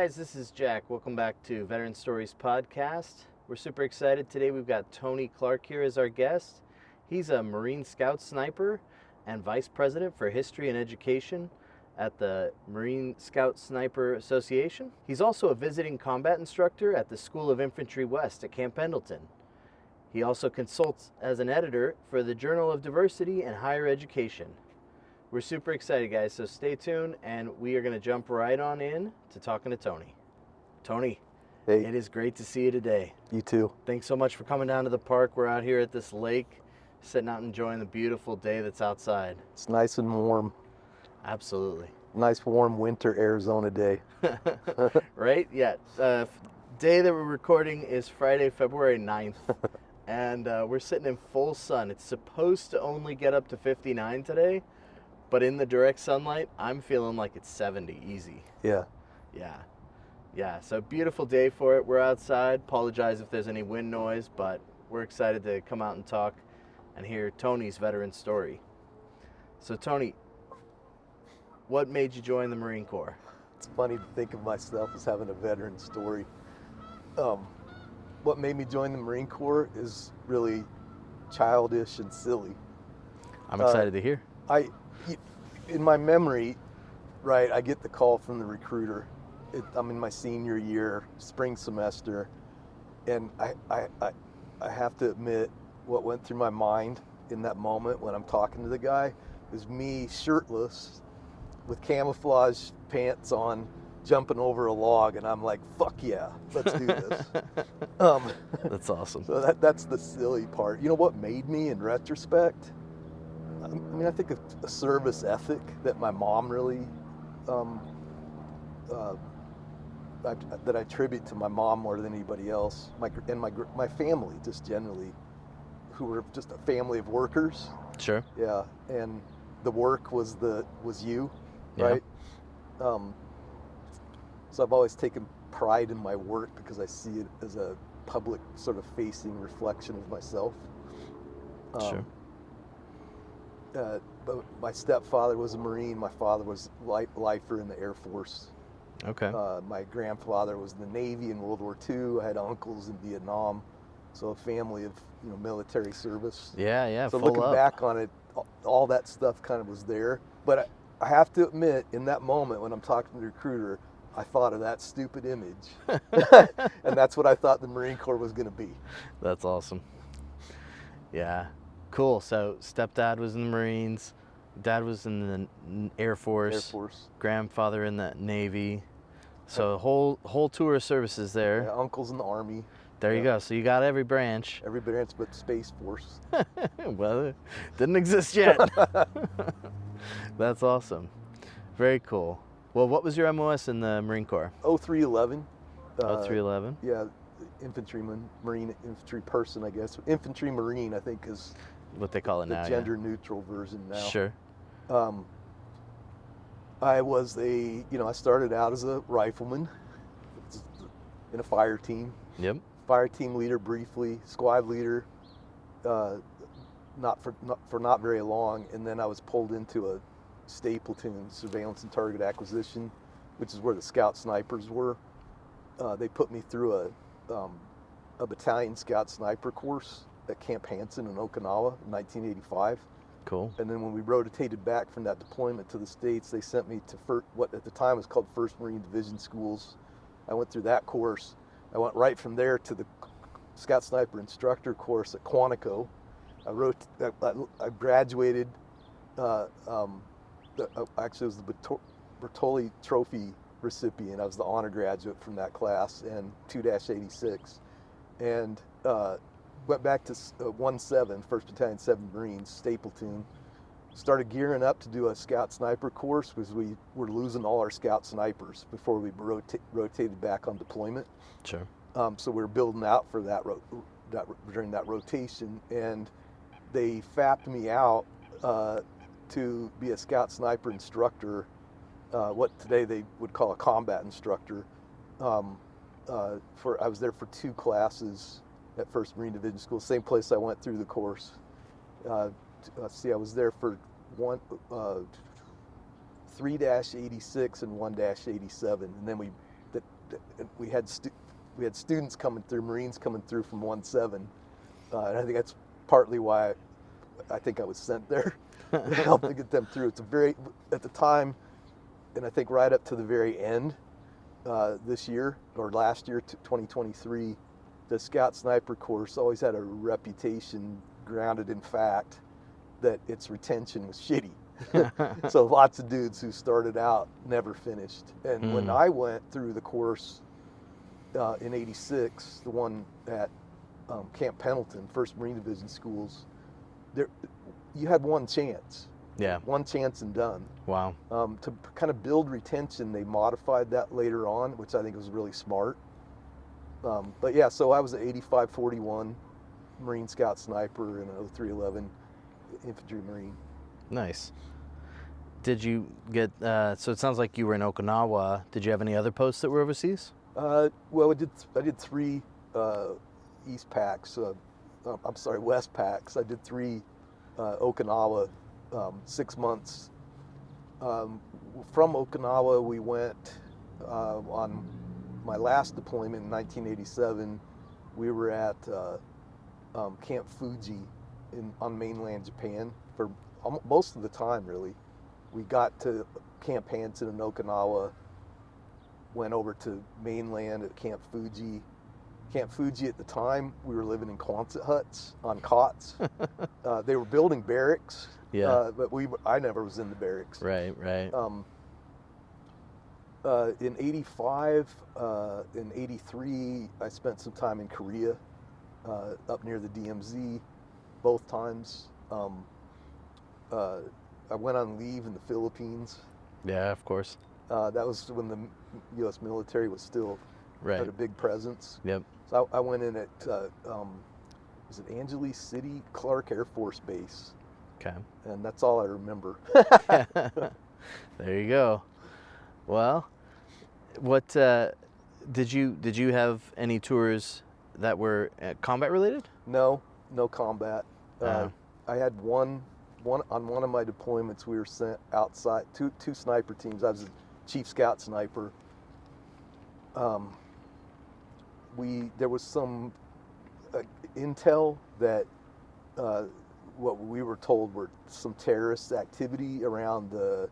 guys, this is Jack. Welcome back to Veteran Stories Podcast. We're super excited. Today we've got Tony Clark here as our guest. He's a Marine Scout Sniper and Vice President for History and Education at the Marine Scout Sniper Association. He's also a visiting combat instructor at the School of Infantry West at Camp Pendleton. He also consults as an editor for the Journal of Diversity and Higher Education. We're super excited, guys, so stay tuned, and we are going to jump right on in to talking to Tony. Tony, Hey, it is great to see you today. you too. Thanks so much for coming down to the park. We're out here at this lake, sitting out enjoying the beautiful day that's outside. It's nice and warm. Absolutely. Nice warm winter Arizona day. Right? Yeah. Day that we're recording is Friday, February 9th, and we're sitting in full sun. It's supposed to only get up to 59 today, but in the direct sunlight, I'm feeling like it's 70 easy. Yeah. Yeah, so beautiful day for it. We're outside. Apologize if there's any wind noise, but we're excited to come out and talk and hear Tony's veteran story. So Tony, what made you join the Marine Corps? It's funny to think of myself as having a veteran story. What made me join the Marine Corps is really childish and silly. I'm excited to hear. In my memory, right, I get the call from the recruiter. I'm in my senior year, spring semester, and I have to admit what went through my mind in that moment when I'm talking to the guy is me shirtless with camouflage pants on, jumping over a log, and I'm like, fuck yeah, let's do this. That's awesome. So that's the silly part. You know what made me in retrospect? I mean, I think a service ethic that my mom really, that I attribute to my mom more than anybody else, my family just generally, who were just a family of workers. Sure. Yeah, and the work was you, right? Yeah. So I've always taken pride in my work because I see it as a public sort of facing reflection of myself. Sure. But my stepfather was a Marine. My father was lifer in the Air Force. Okay. My grandfather was in the Navy in World War II. I had uncles in Vietnam, so a family of military service. Yeah. So full looking up. back on it, all that stuff kind of was there. But I have to admit, in that moment when I'm talking to the recruiter, I thought of that stupid image, and that's what I thought the Marine Corps was going to be. That's awesome. Yeah. Cool. So stepdad was in the Marines, dad was in the Air Force. Air Force. Grandfather in the Navy. So whole tour of services there. Yeah, uncles in the Army. There you go. So you got every branch. Every branch but Space Force. Well, it didn't exist yet. That's awesome. Very cool. Well, what was your MOS in the Marine Corps? 0311. 0311. Yeah, infantryman, Marine infantry person, I guess. Infantry Marine, I think, is What they call it the now. gender neutral version now. Sure. I was I started out as a rifleman in a fire team. Yep. Fire team leader briefly, squad leader, not very long, and then I was pulled into a state platoon, surveillance and target acquisition, which is where the scout snipers were. They put me through a battalion scout sniper course at Camp Hansen in Okinawa in 1985. Cool. And then when we rotated back from that deployment to the States, they sent me to what at the time was called 1st Marine Division Schools. I went through that course. I went right from there to the Scout Sniper Instructor course at Quantico. I graduated, actually was the Bertolli Trophy recipient. I was the honor graduate from that class and 2-86. And went back to 1-7, 1st Battalion 7 Marines, State Platoon. Started gearing up to do a Scout Sniper course because we were losing all our Scout Snipers before we rotated back on deployment. Sure. So we were building out for that during that rotation, and they fapped me out to be a Scout Sniper instructor, what today they would call a combat instructor. I was there for 2 classes at 1st Marine Division School, same place I went through the course. I was there for 3-86 and 1-87, and then we had students coming through, Marines coming through from 1-7, and I think that's partly why I think I was sent there to help to get them through. It's at the time, and I think right up to the very end, this year or last year, 2023, the Scout Sniper course always had a reputation grounded in fact that its retention was shitty. So lots of dudes who started out never finished. And when I went through the course in '86, the one at Camp Pendleton, 1st Marine Division schools, you had one chance. Yeah. One chance and done. Wow. To kind of build retention, they modified that later on, which I think was really smart. But yeah, so I was an 8541 Marine Scout Sniper and an 0311 Infantry Marine. Nice. Did you get, so it sounds like you were in Okinawa. Did you have any other posts that were overseas? Well, I did 3 East Packs. West Packs. I did 3 Okinawa, 6 months. From Okinawa, we went on my last deployment in 1987. We were at Camp Fuji on mainland Japan for most of the time, really. We got to Camp Hansen in Okinawa, went over to mainland at Camp Fuji. Camp Fuji at the time, we were living in Quonset huts on cots. They were building barracks, but I never was in the barracks. Right. In '85, in '83, I spent some time in Korea, up near the DMZ, both times. I went on leave in the Philippines. Yeah, of course. That was when the U.S. military was still had a big presence. Yep. So I went in at, was it Angeles City, Clark Air Force Base. Okay. And that's all I remember. There you go. Well, what did you have any tours that were combat related? No combat. I had one on one of my deployments. We were sent outside, two sniper teams. I was a Chief Scout Sniper. There was some intel that what we were told were some terrorist activity around the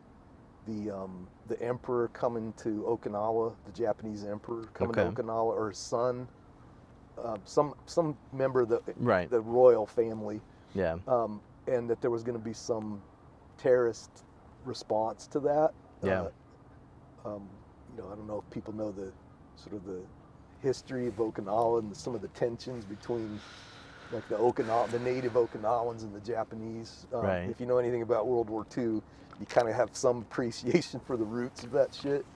emperor coming to Okinawa, the Japanese emperor coming to Okinawa, or his son, some member of the royal family. Yeah. And that there was going to be some terrorist response to that. Yeah. I don't know if people know the sort of the history of Okinawa and some of the tensions between like the native Okinawans and the Japanese. If you know anything about World War II, you kind of have some appreciation for the roots of that shit.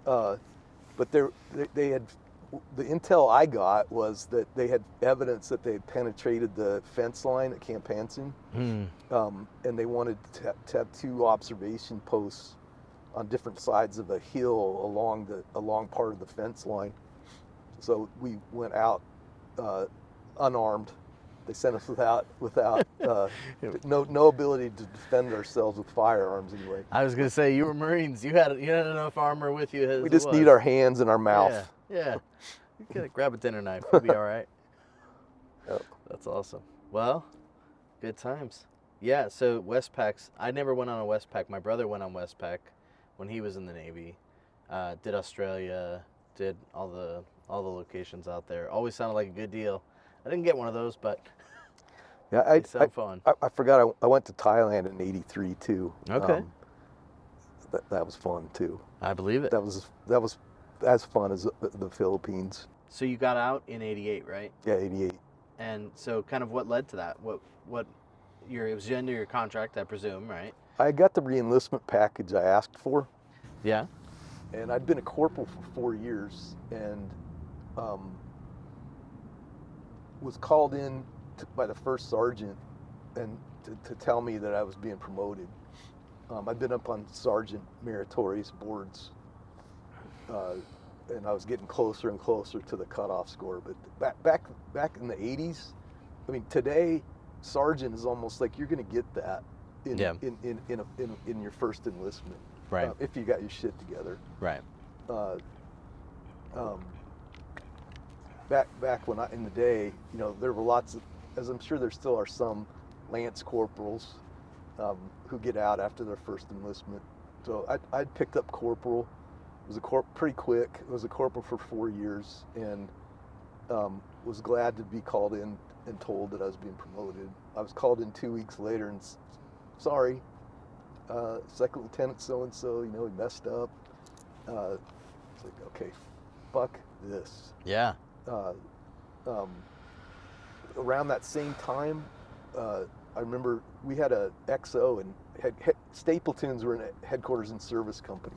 But they had, the intel I got was that they had evidence that they had penetrated the fence line at Camp Hansen, and they wanted to have 2 observation posts on different sides of a hill along part of the fence line. So we went out unarmed. They sent us without no ability to defend ourselves with firearms anyway. I was gonna say, you were Marines. You had enough armor with you. As we just need our hands and our mouth. Yeah. You gotta grab a dinner knife. You'll be all right. Yep. That's awesome. Well, good times. Yeah. So Westpacks. I never went on a Westpac. My brother went on Westpac when he was in the Navy. Did Australia. Did all the locations out there. Always sounded like a good deal. I didn't get one of those, but yeah, they sound fun. I forgot. I went to Thailand in '83 too. Okay. That was fun too. I believe it. That was as fun as the Philippines. So you got out in '88, right? Yeah, '88. And so, kind of, what led to that? It was the end of your contract, I presume, right? I got the re-enlistment package I asked for. Yeah. And I'd been a corporal for 4 years, and was called in by the first sergeant and to tell me that I was being promoted. I'd been up on sergeant meritorious boards, and I was getting closer and closer to the cutoff score. But back in the 80s, I mean, today sergeant is almost like you're going to get that in your first enlistment, right? If you got your shit together, right? um, back when in the day, there were lots of, as I'm sure there still are some lance corporals who get out after their first enlistment. So I'd picked up corporal. It was pretty quick. It was a corporal for 4 years, and was glad to be called in and told that I was being promoted. I was called in 2 weeks later and sorry, second lieutenant so-and-so, he messed up. It's like, okay, fuck this. Yeah. Around that same time, I remember we had a XO, and state platoons were in a headquarters and service company.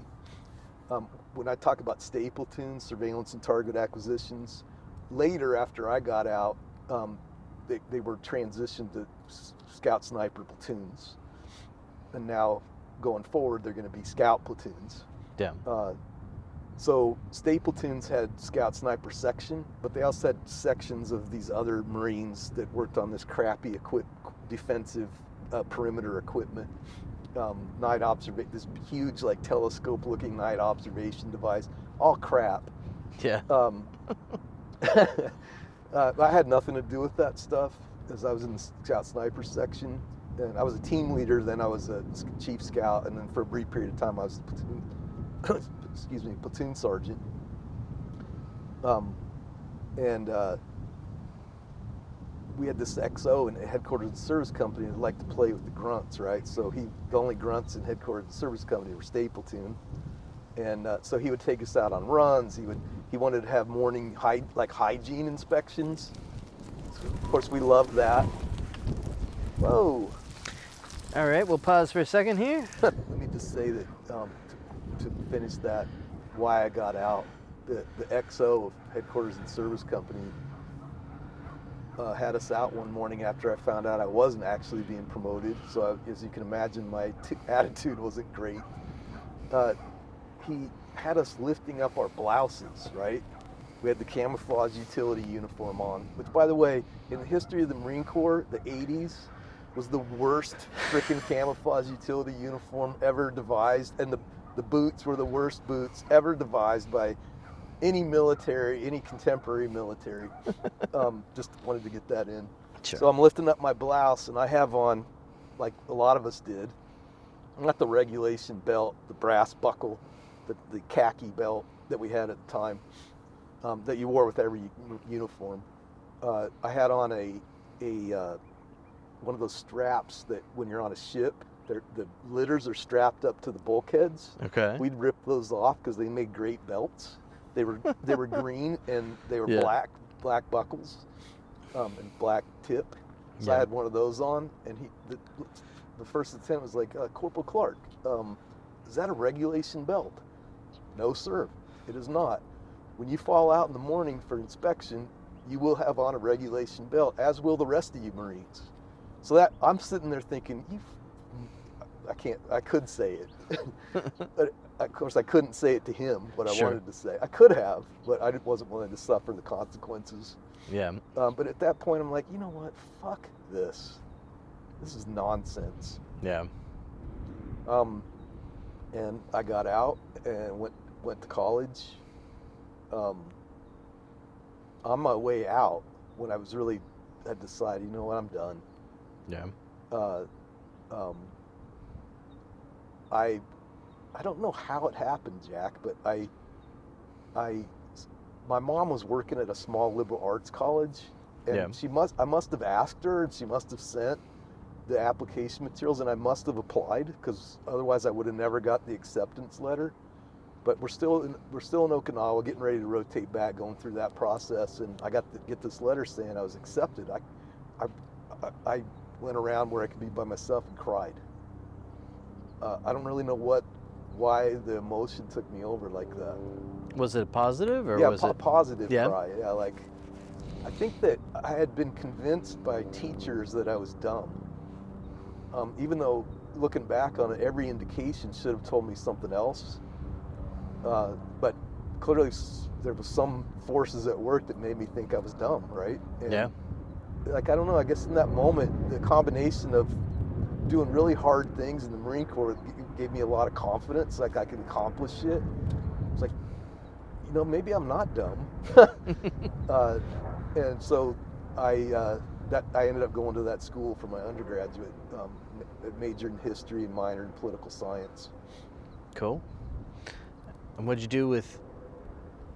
When I talk about state platoons, surveillance and target acquisitions, later after I got out, they were transitioned to scout sniper platoons, and now going forward they're going to be scout platoons. Yeah. So state platoons had scout sniper section, but they also had sections of these other Marines that worked on this crappy defensive perimeter equipment. This huge like telescope looking night observation device, all crap. Yeah. I had nothing to do with that stuff, as I was in the scout sniper section, and I was a team leader, then I was a chief scout, and then for a brief period of time I was a platoon platoon sergeant. We had this XO in headquarters of the service company that liked to play with the grunts, right? So the only grunts in headquarters of the service company were state platoon, and so he would take us out on runs. He wanted to have morning hygiene inspections. So of course, we loved that. Whoa. All right, we'll pause for a second here. Let me just say that to finish that, why I got out, the XO of headquarters and service company had us out one morning after I found out I wasn't actually being promoted. So as you can imagine, my attitude wasn't great. He had us lifting up our blouses, right? We had the camouflage utility uniform on, which, by the way, in the history of the Marine Corps, the 80s was the worst frickin' camouflage utility uniform ever devised, and the boots were the worst boots ever devised by any contemporary military. Just wanted to get that in. Sure. So I'm lifting up my blouse, and I have on, like a lot of us did, not the regulation belt, the brass buckle, the khaki belt that we had at the time, that you wore with every uniform. I had on one of those straps that when you're on a ship, the litters are strapped up to the bulkheads. Okay. We'd rip those off because they made great belts. They were green, and they were black buckles, and black tip. So Yeah. I had one of those on, and the first lieutenant was like, Corporal Clark, is that a regulation belt? No, sir, it is not. When you fall out in the morning for inspection, you will have on a regulation belt, as will the rest of you Marines. So that I'm sitting there thinking, I could say it. But of course I couldn't say it to him, what I wanted to say. I could have, but I wasn't willing to suffer the consequences. Yeah. But at that point I'm like, you know what, fuck this. This is nonsense. Yeah. And I got out and went to college. On my way out, when I was I decided, you know what, I'm done. Yeah. I don't know how it happened, Jack, but my mom was working at a small liberal arts college, and I must have asked her, and she must have sent the application materials, and I must have applied, because otherwise I would have never got the acceptance letter. But we're still in Okinawa, getting ready to rotate back, going through that process, and I got to get this letter saying I was accepted. I went around where I could be by myself and cried. I don't really know why the emotion took me over like that. Was it positive or was it positive cry? Yeah, like I think that I had been convinced by teachers that I was dumb. Even though looking back on it, every indication should have told me something else. But clearly there was some forces at work that made me think I was dumb, right? And like, I don't know, I guess in that moment, the combination of doing really hard things in the Marine Corps gave me a lot of confidence, like I could accomplish it. It's like, maybe I'm not dumb. And so I ended up going to that school for my undergraduate, majored in history and minored in political science. Cool. And what'd you do with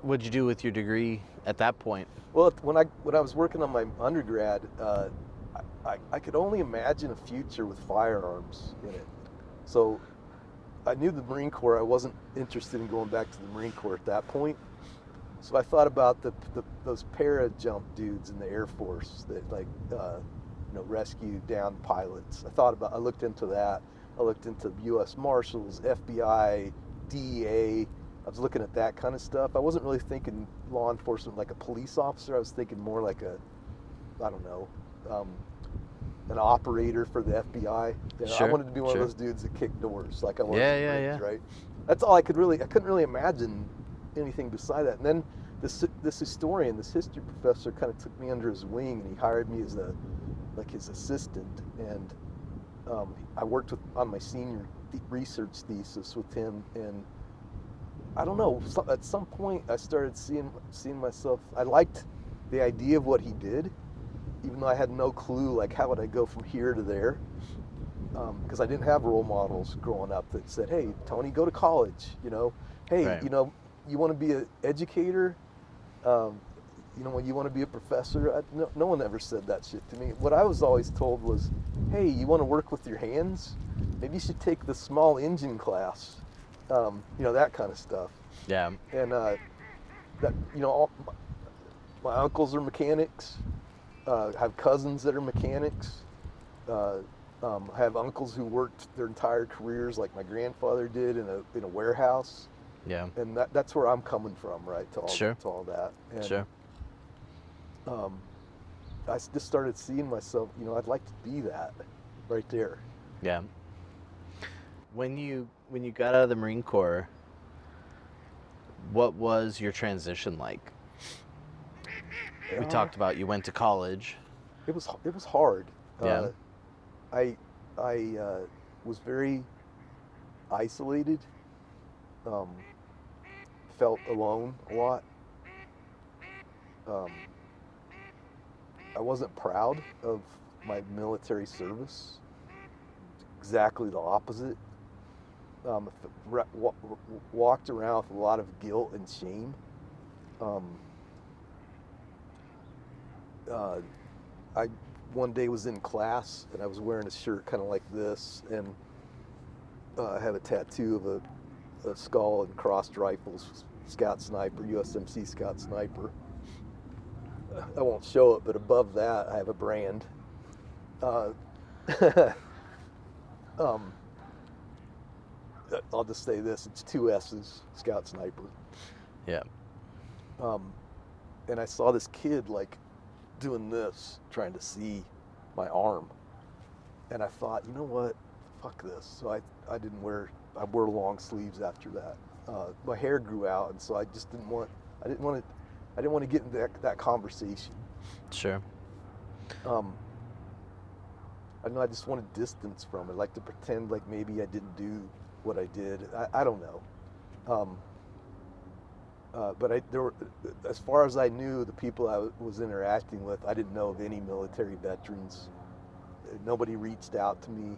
your degree at that point? Well, when I was working on my undergrad, I could only imagine a future with firearms in it. So I knew the Marine Corps. I wasn't interested in going back to the Marine Corps at that point. So I thought about those para-jump dudes in the Air Force that rescue down pilots. I looked into that. I looked into U.S. Marshals, FBI, DEA. I was looking at that kind of stuff. I wasn't really thinking law enforcement like a police officer. I was thinking more like an operator for the FBI. Sure, I wanted to be one sure. of those dudes that kicked doors, like I was Yeah, in yeah, Marines, yeah. right? That's all I couldn't really imagine anything beside that. And then this historian, this history professor, kind of took me under his wing, and he hired me as his assistant. And I worked on my senior research thesis with him. And I don't know, at some point I started seeing myself. I liked the idea of what he did, even though I had no clue, like, how would I go from here to there? Because I didn't have role models growing up that said, "Hey, Tony, go to college." Hey, Right. you want to be an educator? When you want to be a professor? No one ever said that shit to me. What I was always told was, "Hey, you want to work with your hands? Maybe you should take the small engine class." That kind of stuff. Yeah. And all my uncles are mechanics. I have cousins that are mechanics. I have uncles who worked their entire careers, like my grandfather did, in a warehouse. Yeah. And that's where I'm coming from, right? Sure. To all that. And, Sure. I just started seeing myself. I'd like to be that, right there. Yeah. When you got out of the Marine Corps, what was your transition like? We talked about you went to college. It was hard. Yeah. I was very isolated. Felt alone a lot. I wasn't proud of my military service. Exactly the opposite. Walked around with a lot of guilt and shame. I one day was in class and I was wearing a shirt kind of like this, and I have a tattoo of a skull and crossed rifles, Scout Sniper, USMC Scout Sniper. I won't show it, but above that I have a brand. I'll just say this: it's 2 S's, Scout Sniper. Yeah. And I saw this kid like doing this, trying to see my arm, and I thought, you know what, fuck this. So I wore long sleeves after that. My hair grew out, and so I just didn't want to get into that conversation. Sure. I know I just wanted distance from it, like to pretend like maybe I didn't do what I did. I don't know. But as far as I knew, the people I was interacting with, I didn't know of any military veterans. Nobody reached out to me.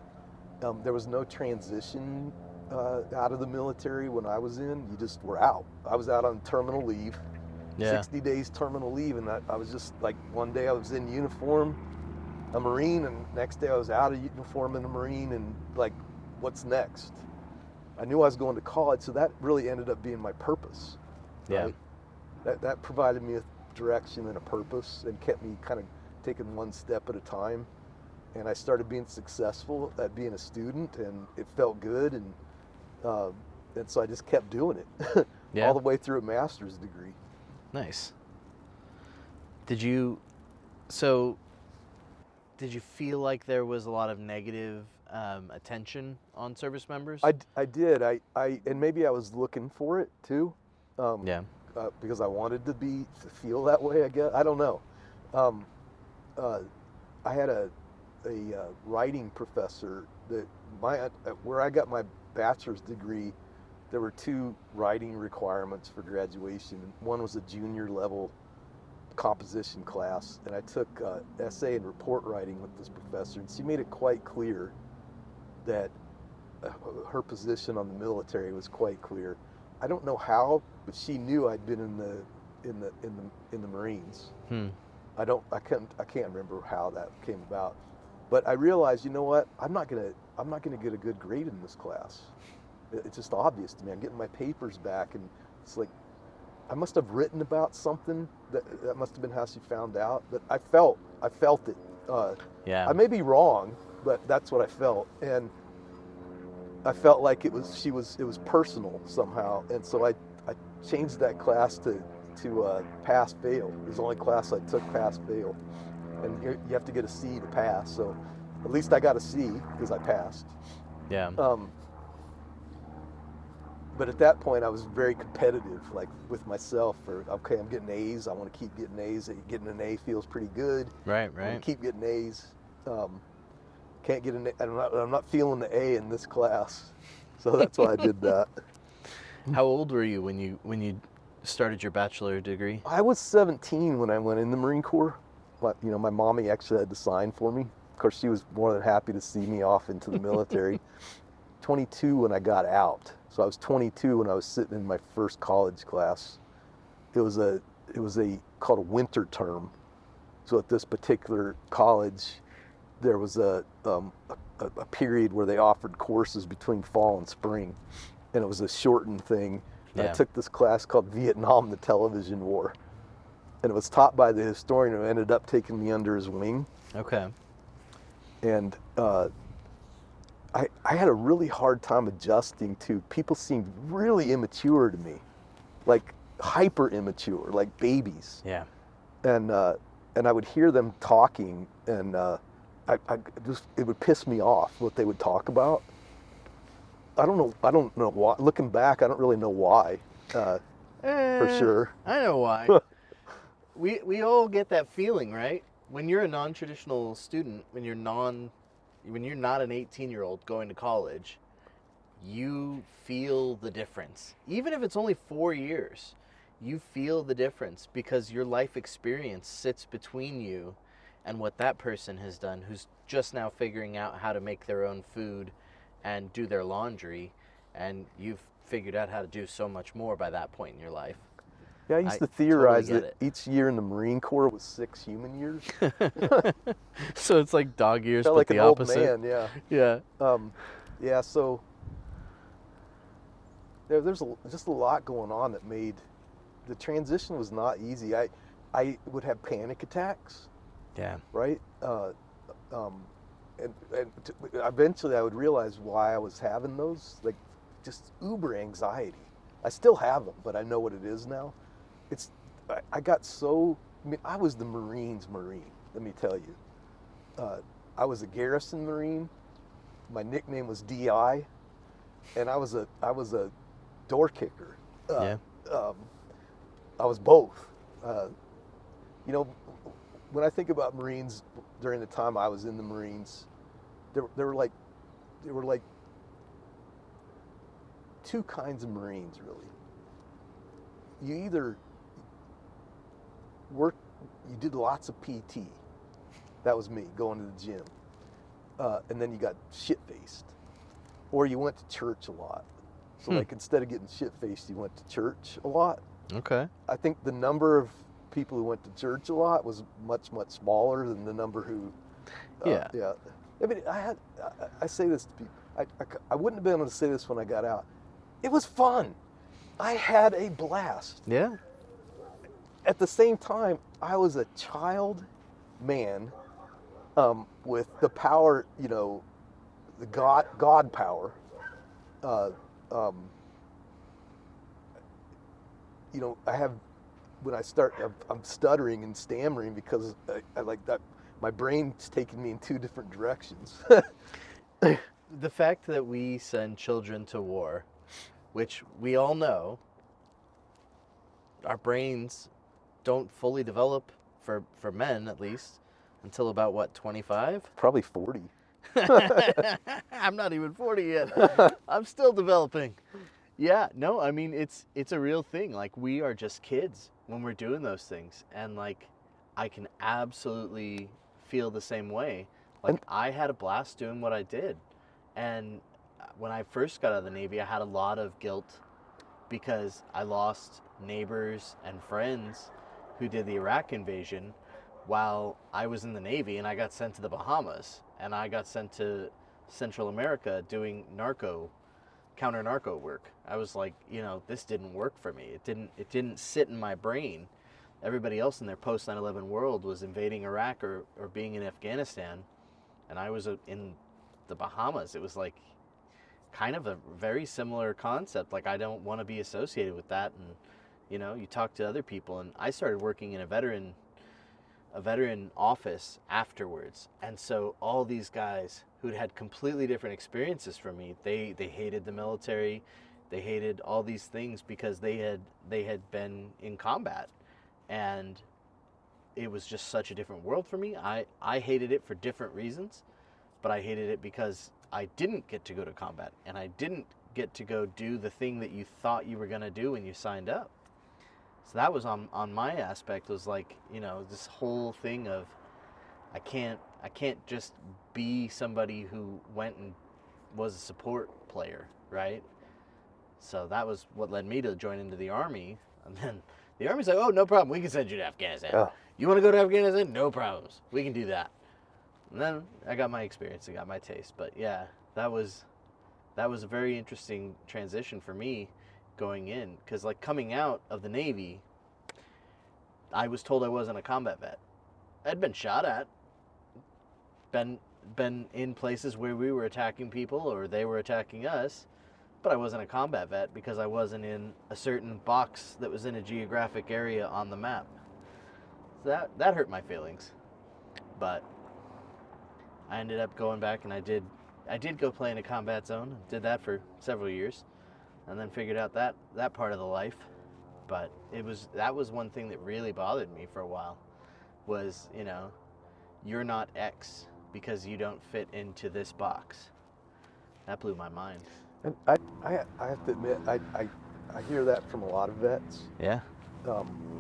There was no transition out of the military when I was in. You just were out. I was out on terminal leave, 60 days terminal leave, and I was just like, one day I was in uniform, a Marine, and next day I was out of uniform and a Marine, and like, what's next? I knew I was going to college, so that really ended up being my purpose. Yeah. Right? That provided me a direction and a purpose, and kept me kind of taking one step at a time. And I started being successful at being a student, and it felt good, and so I just kept doing it all the way through a master's degree. Nice. Did you feel like there was a lot of negative attention on service members? I did. And maybe I was looking for it too. Because I wanted to feel that way, I guess. I don't know. I had a writing professor that where I got my bachelor's degree. there were 2 writing requirements for graduation. One was a junior level composition class, and I took essay and report writing with this professor, and she made it quite clear that her position on the military was quite clear. I don't know how, but she knew I'd been in the Marines. I can't remember how that came about, but I realized, you know what? I'm not gonna get a good grade in this class. It's just obvious to me. I'm getting my papers back, and it's like I must have written about something that must have been how she found out. But I felt it. Yeah. I may be wrong, but that's what I felt, and I felt like it was personal somehow, and so I changed that class to pass fail. It was the only class I took pass fail, and you have to get a C to pass. So at least I got a C because I passed. Yeah. But at that point, I was very competitive, like with myself. Okay, I'm getting A's. I want to keep getting A's. Getting an A feels pretty good. Right. I want to keep getting A's. Can't get an A. I'm not feeling the A in this class, so that's why I did that. How old were you when you started your bachelor degree? I was 17 when I went in the Marine Corps. But, my mommy actually had to sign for me. Of course, she was more than happy to see me off into the military. 22 when I got out. So I was 22 when I was sitting in my first college class. It was called a winter term. So at this particular college, there was a period where they offered courses between fall and spring, and it was a shortened thing. Yeah. I took this class called Vietnam, the Television War, and it was taught by the historian who ended up taking me under his wing. Okay. And I had a really hard time adjusting to people seemed really immature to me, like hyper immature, like babies. Yeah. And I would hear them talking, and it would piss me off what they would talk about. I don't know why. Looking back, I don't really know why. For sure. I know why. we all get that feeling, right? When you're a non-traditional student, when you're not an 18-year-old going to college, you feel the difference. Even if it's only 4 years, you feel the difference because your life experience sits between you and what that person has done who's just now figuring out how to make their own food and do their laundry, and you've figured out how to do so much more by that point in your life. Yeah, I used to theorize that each year in the Marine Corps was 6 human years. So it's like dog years, felt but like the an old opposite. man, yeah. Yeah. So there's just a lot going on that made the transition was not easy. I would have panic attacks. Yeah. Right. And eventually I would realize why I was having those, like just uber anxiety. I still have them, but I know what it is now. I got so, I was the Marines Marine, let me tell you. I was a garrison Marine. My nickname was DI, and I was a door kicker. Yeah. I was both. When I think about Marines during the time I was in the Marines, there were like 2 kinds of Marines, really. You either you did lots of PT. That was me, going to the gym. And then you got shit-faced. Or you went to church a lot. So like instead of getting shit-faced, you went to church a lot. Okay. I think the number of people who went to church a lot was much, much smaller than the number who... Yeah. I mean, I say this to people. I wouldn't have been able to say this when I got out. It was fun. I had a blast. Yeah. At the same time, I was a child man with the power, the God power. I have, when I start, I'm stuttering and stammering because I like that. My brain's taking me in 2 different directions. The fact that we send children to war, which we all know, our brains don't fully develop, for men at least, until about what, 25? Probably 40. I'm not even 40 yet. I'm still developing. Yeah, no, I mean it's a real thing. Like we are just kids when we're doing those things, and like I can absolutely feel the same way. Like And I had a blast doing what I did, and when I first got out of the Navy, I had a lot of guilt because I lost neighbors and friends who did the Iraq invasion while I was in the Navy, and I got sent to the Bahamas, and I got sent to Central America doing counter narco work. I was like, this didn't work for me. It didn't sit in my brain. Everybody else in their post 9/11 world was invading Iraq or being in Afghanistan, and I was in the Bahamas. It was like kind of a very similar concept. Like I don't want to be associated with that. And you talk to other people, and I started working in a veteran office afterwards. And so all these guys who'd had completely different experiences from me, they hated the military, they hated all these things because they had been in combat, and it was just such a different world for me. I hated it for different reasons, but I hated it because I didn't get to go to combat, and I didn't get to go do the thing that you thought you were going to do when you signed up. So that was on my aspect, was like, this whole thing of I can't just be somebody who went and was a support player, right? So that was what led me to join into the Army. And then the Army's like, oh, no problem, we can send you to Afghanistan. yeah, You want to go to Afghanistan? No problems, we can do that. And then I got my experience, I got my taste. But yeah, that was a very interesting transition for me going in, because like coming out of the Navy, I was told I wasn't a combat vet. I'd been shot at, been in places where we were attacking people or they were attacking us, but I wasn't a combat vet because I wasn't in a certain box that was in a geographic area on the map. So that hurt my feelings. But I ended up going back, and I did go play in a combat zone. Did that for several years, and then figured out that part of the life. But that was one thing that really bothered me for a while, was you're not X because you don't fit into this box. That blew my mind. and I have to admit, I hear that from a lot of vets. Yeah.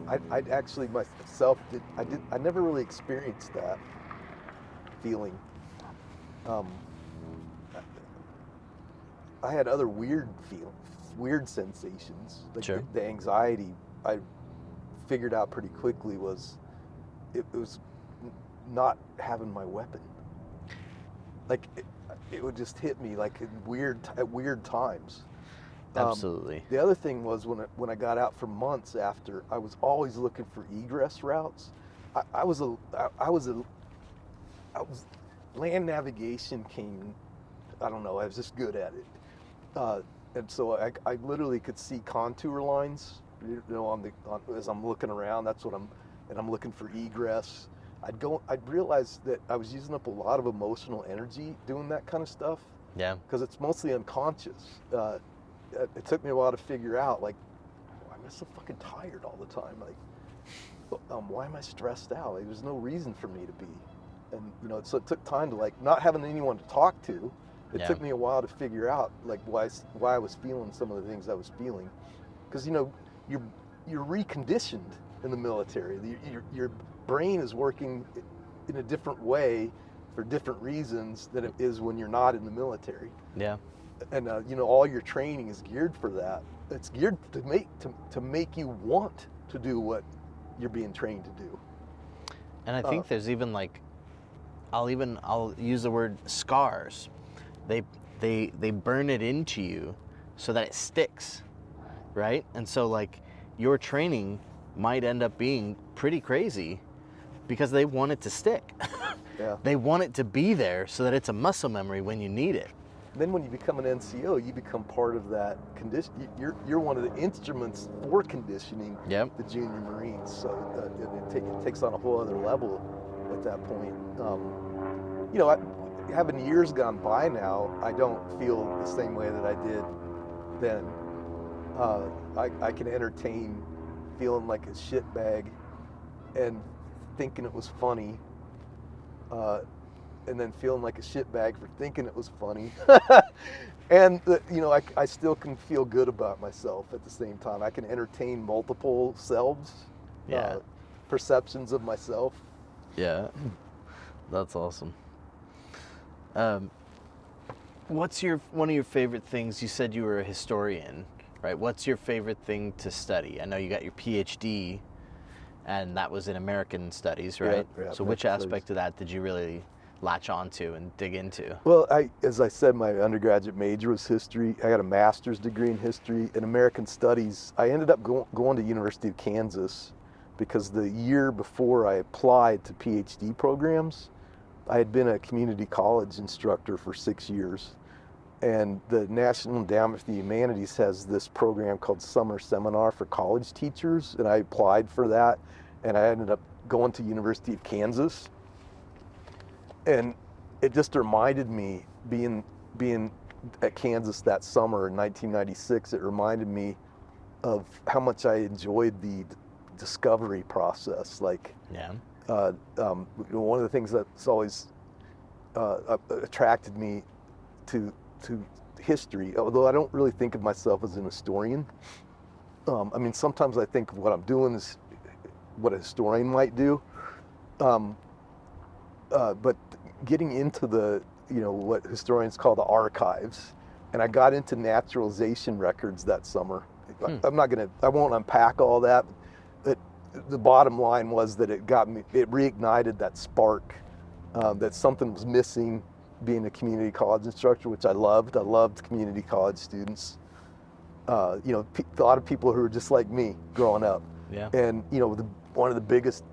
I actually myself I never really experienced that feeling. I had other weird sensations. Like Sure. the anxiety, I figured out pretty quickly was it was not having my weapon. Like it would just hit me like at weird times. Absolutely. The other thing was when I got out for months after, I was always looking for egress routes. I was land navigation came. I don't know. I was just good at it, and so I literally could see contour lines. As I'm looking around, that's what I'm looking for egress. I'd realize that I was using up a lot of emotional energy doing that kind of stuff. Yeah. Because it's mostly unconscious. It took me a while to figure out, like, why am I so fucking tired all the time? Like, why am I stressed out? Like, there's no reason for me to be. And so it took time to, like, not having anyone to talk to. It took me a while to figure out, like, why I was feeling some of the things I was feeling. Because you're reconditioned in the military. Your brain is working in a different way for different reasons than it is when you're not in the military. Yeah. And all your training is geared for that. It's geared to make you want to do what you're being trained to do. And I think there's even like, I'll use the word scars. They burn it into you so that it sticks, right? And so like your training might end up being pretty crazy because they want it to stick. Yeah. They want it to be there so that it's a muscle memory when you need it. Then when you become an NCO, you become part of that condition. You're one of the instruments for conditioning the junior Marines. So it takes on a whole other level at that point. Having years gone by now, I don't feel the same way that I did then. I can entertain feeling like a shitbag and thinking it was funny. and then feeling like a shitbag for thinking it was funny. And you know, I still can feel good about myself at the same time. I can entertain multiple selves, Yeah. perceptions of myself. Yeah. That's awesome. What's one of your favorite things? You said you were a historian, right? What's your favorite thing to study? I know you got your PhD, and that was in American studies, right? Yeah, So which American aspect studies. of that did you really latch onto and dig into? Well, as I said, my undergraduate major was history. I got a master's degree in history and American studies. I ended up going to University of Kansas because the year before I applied to PhD programs, I had been a community college instructor for 6 years. And the National Endowment for the Humanities has this program called Summer Seminar for College Teachers, and I applied for that, and I ended up going to University of Kansas. And it just reminded me, being at Kansas that summer in 1996, it reminded me of how much I enjoyed the discovery process. Like, Yeah. one of the things that's always attracted me to history, although I don't really think of myself as an historian. I mean, sometimes I think of what I'm doing is what a historian might do. But getting into what historians call the archives, and I got into naturalization records that summer. I won't unpack all that. But the bottom line was that it reignited that spark, that something was missing being a community college instructor, which I loved. I loved community college students. A lot of people who were just like me growing up. Yeah. And one of the biggest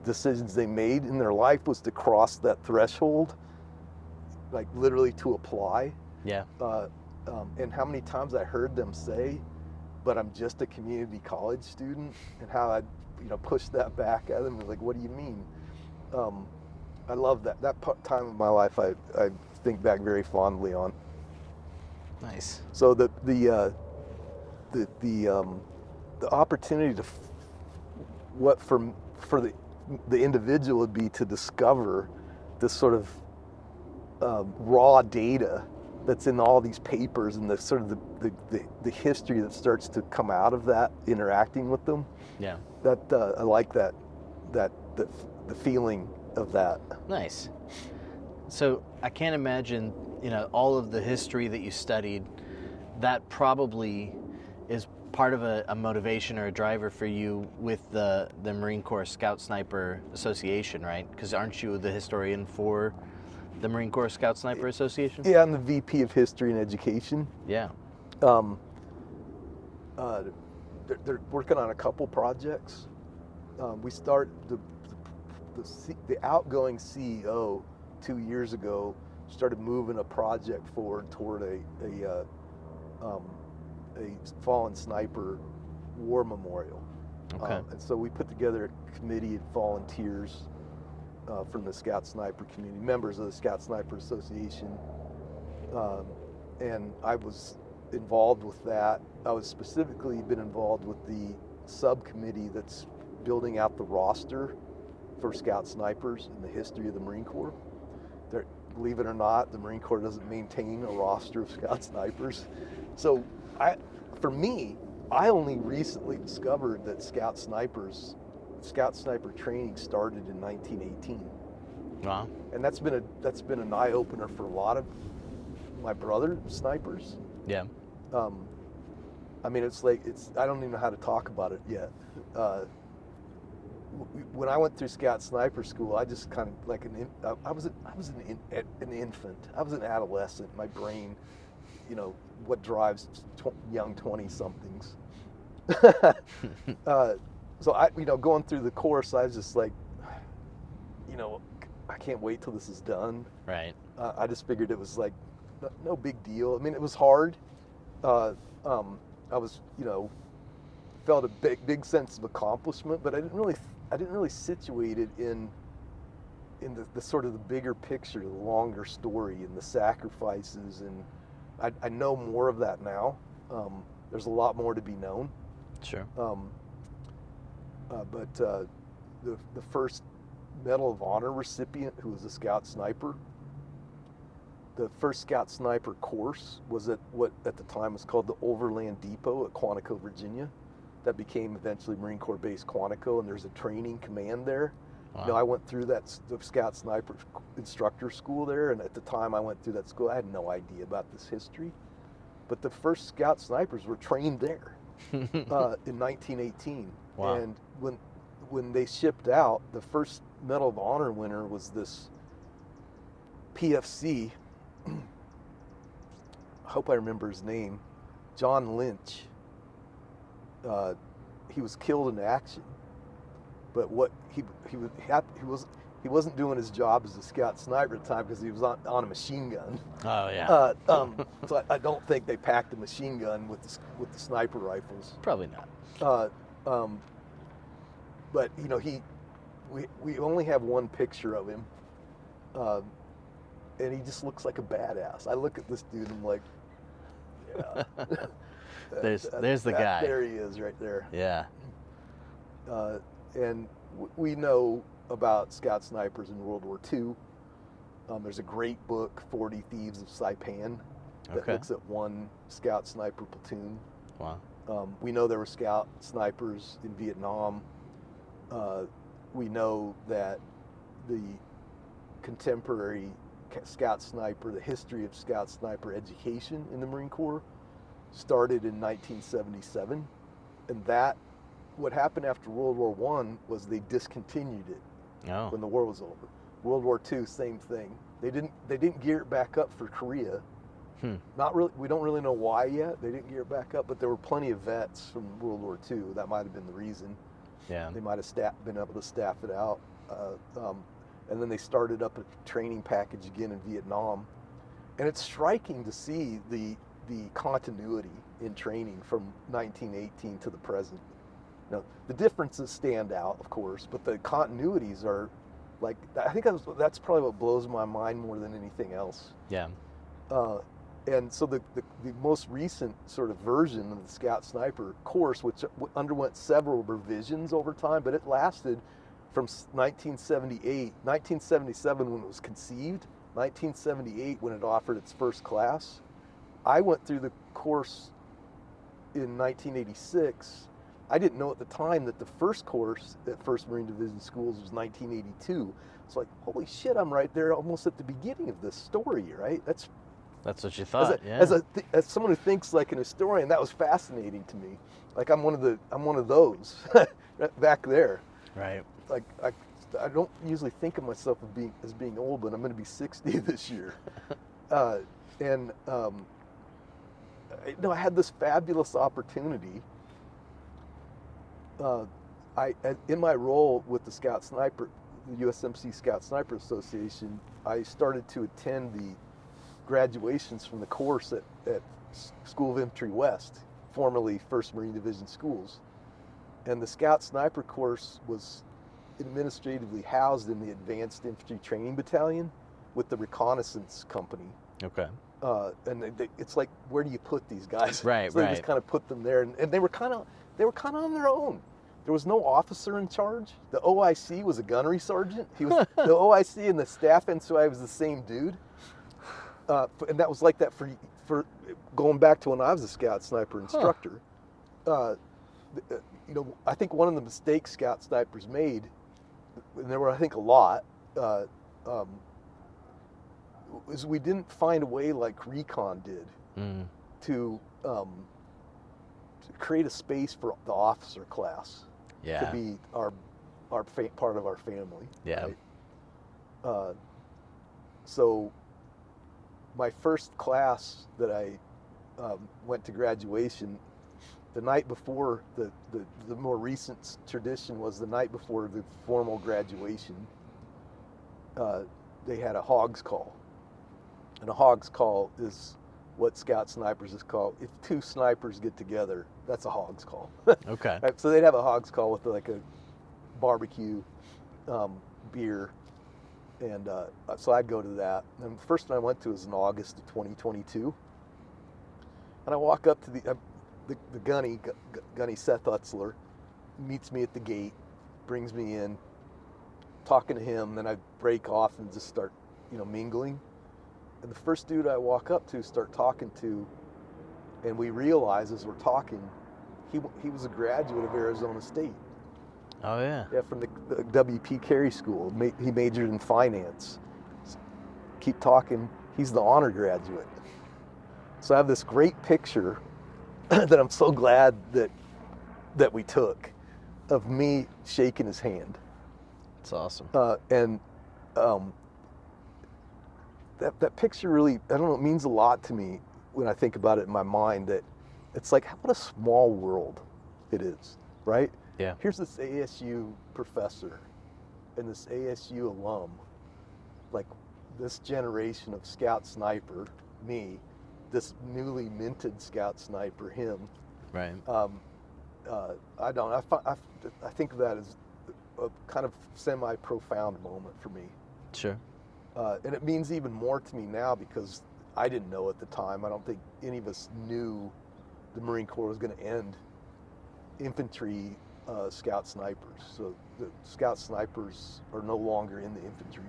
decisions they made in their life was to cross that threshold, like literally to apply. Yeah. And how many times I heard them say, "But I'm just a community college student," and how I, pushed that back at them. Like, what do you mean? I love that time of my life. I think back very fondly on. Nice. So the opportunity to what for the individual would be to discover this sort of raw data that's in all these papers, and the sort of the history that starts to come out of that, interacting with them. Yeah. That I like the feeling of that. Nice. So I can't imagine, all of the history that you studied, that probably is part of a motivation or a driver for you with the Marine Corps Scout Sniper Association, right? Because aren't you the historian for the Marine Corps Scout Sniper Association? Yeah, I'm the VP of History and Education. Yeah. They're working on a couple projects. We start the outgoing CEO 2 years ago started moving a project forward toward a fallen sniper war memorial. Okay. And so we put together a committee of volunteers from the Scout Sniper community, members of the Scout Sniper Association, and I was involved with that. I was specifically been involved with the subcommittee that's building out the roster for Scout Snipers in the history of the Marine Corps. Believe it or not, the Marine Corps doesn't maintain a roster of Scout Snipers. So for me, I only recently discovered that Scout Sniper training started in 1918. Wow. And that's been an eye opener for a lot of my brother snipers. Yeah. I mean, I don't even know how to talk about it yet. When I went through Scout Sniper School, I just kind of I was an infant. I was an adolescent. My brain, what drives young 20-somethings. So going through the course, I was just like, I can't wait till this is done. Right. I just figured it was like no big deal. I mean, it was hard. I was, felt a big sense of accomplishment, but I didn't really situate it in the sort of the bigger picture, the longer story, and the sacrifices. And I know more of that now. There's a lot more to be known. Sure. But the first Medal of Honor recipient who was a Scout sniper. The first Scout sniper course was at what at the time was called the Overland Depot at Quantico, Virginia. That became eventually Marine Corps Base Quantico, and there's a training command there. Wow. You know, I went through the Scout sniper instructor school there, and at the time I went through that school, I had no idea about this history. But the first Scout snipers were trained there in 1918. Wow. And when they shipped out, the first Medal of Honor winner was this PFC. I hope I remember his name, John Lynch. He was killed in action, but what he wasn't doing his job as a Scout sniper at the time because he was on a machine gun. Oh yeah. So I don't think they packed a machine gun with the sniper rifles. Probably not. But you know we only have one picture of him, and he just looks like a badass. I look at this dude and I'm like, yeah. There's the guy. There he is, right there. Yeah. And we know about Scout snipers in World War II. There's a great book, 40 Thieves of Saipan, that looks at one Scout sniper platoon. Wow. We know there were Scout snipers in Vietnam. We know that the contemporary Scout sniper, the history of Scout sniper education in the Marine Corps started in 1977, and that what happened after World War I was they discontinued it when the war was over. World War II, same thing. They didn't gear it back up for Korea. Not really. We don't really know why yet. They didn't gear it back up, but there were plenty of vets from World War II. That might have been the reason. Yeah. They might have been able to staff it out. And then they started up a training package again in Vietnam. And it's striking to see the continuity in training from 1918 to the present. Now, the differences stand out, of course, but the continuities are like, I think that's probably what blows my mind more than anything else. Yeah. And so the most recent sort of version of the Scout Sniper course, which underwent several revisions over time, but it lasted from 1977 when it was conceived, 1978 when it offered its first class. I went through the course in 1986. I didn't know at the time that the first course at 1st Marine Division Schools was 1982. It's like, holy shit, I'm right there almost at the beginning of this story, right? That's what you thought. As someone who thinks like an historian, that was fascinating to me. Like I'm one of those back there. Right. Like I don't usually think of myself as being old, but I'm going to be 60 this year. I had this fabulous opportunity. In my role with the Scout Sniper, the USMC Scout Sniper Association, I started to attend the graduations from the course at School of Infantry West, formerly 1st Marine Division Schools. And the Scout Sniper course was administratively housed in the Advanced Infantry Training Battalion with the Reconnaissance Company. Okay. And it's like, where do you put these guys? Right, so they just kind of put them there, and they were kind of on their own. There was no officer in charge. The OIC was a gunnery sergeant. He was the OIC and the staff NCOI was the same dude. And that was like that for going back to when I was a Scout Sniper instructor. I think one of the mistakes Scout Snipers made, and there were I think a lot, is we didn't find a way like Recon did to create a space for the officer class to be our part of our family. Yeah. Right? So my first class that I went to graduation, the night before the more recent tradition was the night before the formal graduation, they had a hogs call. And a hogs call is what Scout Snipers is called. If two snipers get together, that's a hogs call. Okay. Right, so they'd have a hogs call with like a barbecue, beer, and so I'd go to that. And the first one I went to was in August of 2022. And I walk up to the gunny Seth Utzler, meets me at the gate, brings me in, talking to him, then I break off and just start, mingling. And the first dude I walk up to, start talking to, and we realize as we're talking, he was a graduate of Arizona State. Oh, yeah. Yeah, from the W.P. Carey School. He majored in finance. Keep talking, he's the honor graduate. So I have this great picture that I'm so glad that we took of me shaking his hand. It's awesome. And that picture really, I don't know, it means a lot to me when I think about it in my mind, that it's like, what a small world it is, right? Yeah. Here's this ASU professor and this ASU alum, like this generation of Scout Sniper, me, this newly minted Scout Sniper, him. Right. I think of that as a kind of semi-profound moment for me. Sure. And it means even more to me now because I didn't know at the time. I don't think any of us knew the Marine Corps was going to end infantry Scout Snipers. So the Scout Snipers are no longer in the infantry.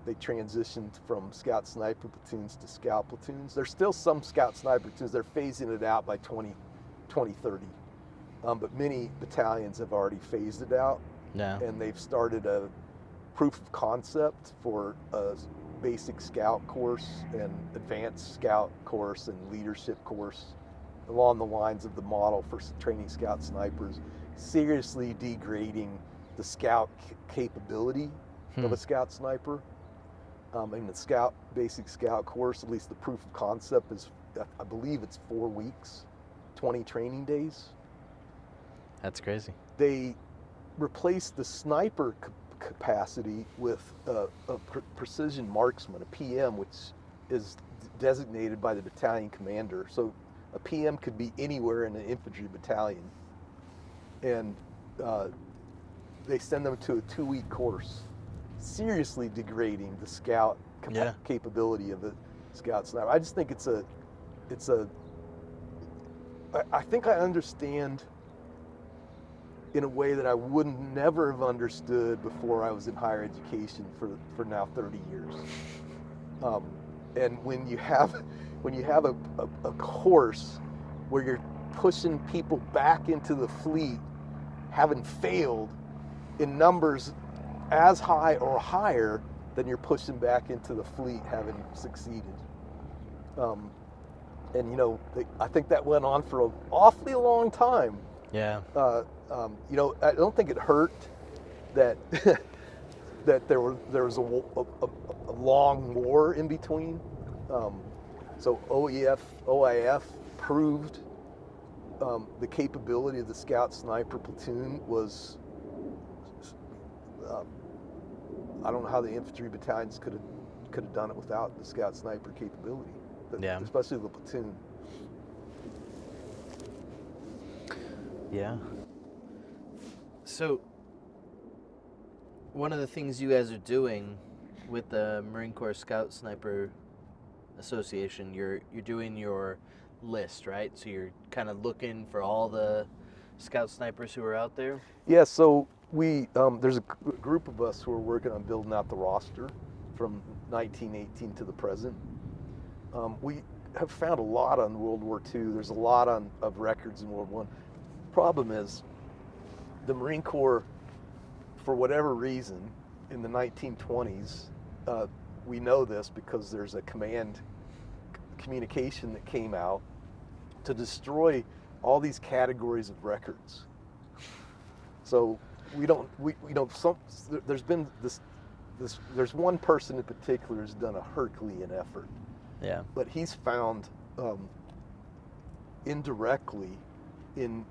They transitioned from Scout Sniper platoons to Scout platoons. There's still some Scout Sniper platoons. They're phasing it out by 2030. But many battalions have already phased it out. Yeah. And they've started a proof of concept for a basic scout course and advanced scout course and leadership course along the lines of the model for training Scout Snipers, seriously degrading the scout capability of a Scout Sniper. In the basic scout course, at least the proof of concept is, I believe it's 4 weeks, 20 training days. That's crazy. They replaced the sniper capacity with a precision marksman, a PM, which is designated by the battalion commander. So a PM could be anywhere in an infantry battalion. And they send them to a 2-week course, seriously degrading the scout capability of the Scout Sniper. I just think I think I understand in a way that I would never have understood before I was in higher education for now 30 years. And when you have a course where you're pushing people back into the fleet, having failed in numbers as high or higher than you're pushing back into the fleet having succeeded. And I think that went on for an awfully long time. Yeah. I don't think it hurt that that there was a long war in between. So OIF proved the capability of the Scout Sniper platoon was. I don't know how the infantry battalions could have done it without the Scout Sniper capability, especially the platoon. Yeah. So, one of the things you guys are doing with the Marine Corps Scout Sniper Association, you're doing your list, right? So you're kind of looking for all the Scout Snipers who are out there? Yeah, so we there's a group of us who are working on building out the roster from 1918 to the present. We have found a lot on World War II. There's a lot of records in World War I. Problem is, the Marine Corps, for whatever reason, in the 1920s, we know this because there's a command communication that came out to destroy all these categories of records. So there's been there's one person in particular who's done a Herculean effort. Yeah. But he's found indirectly in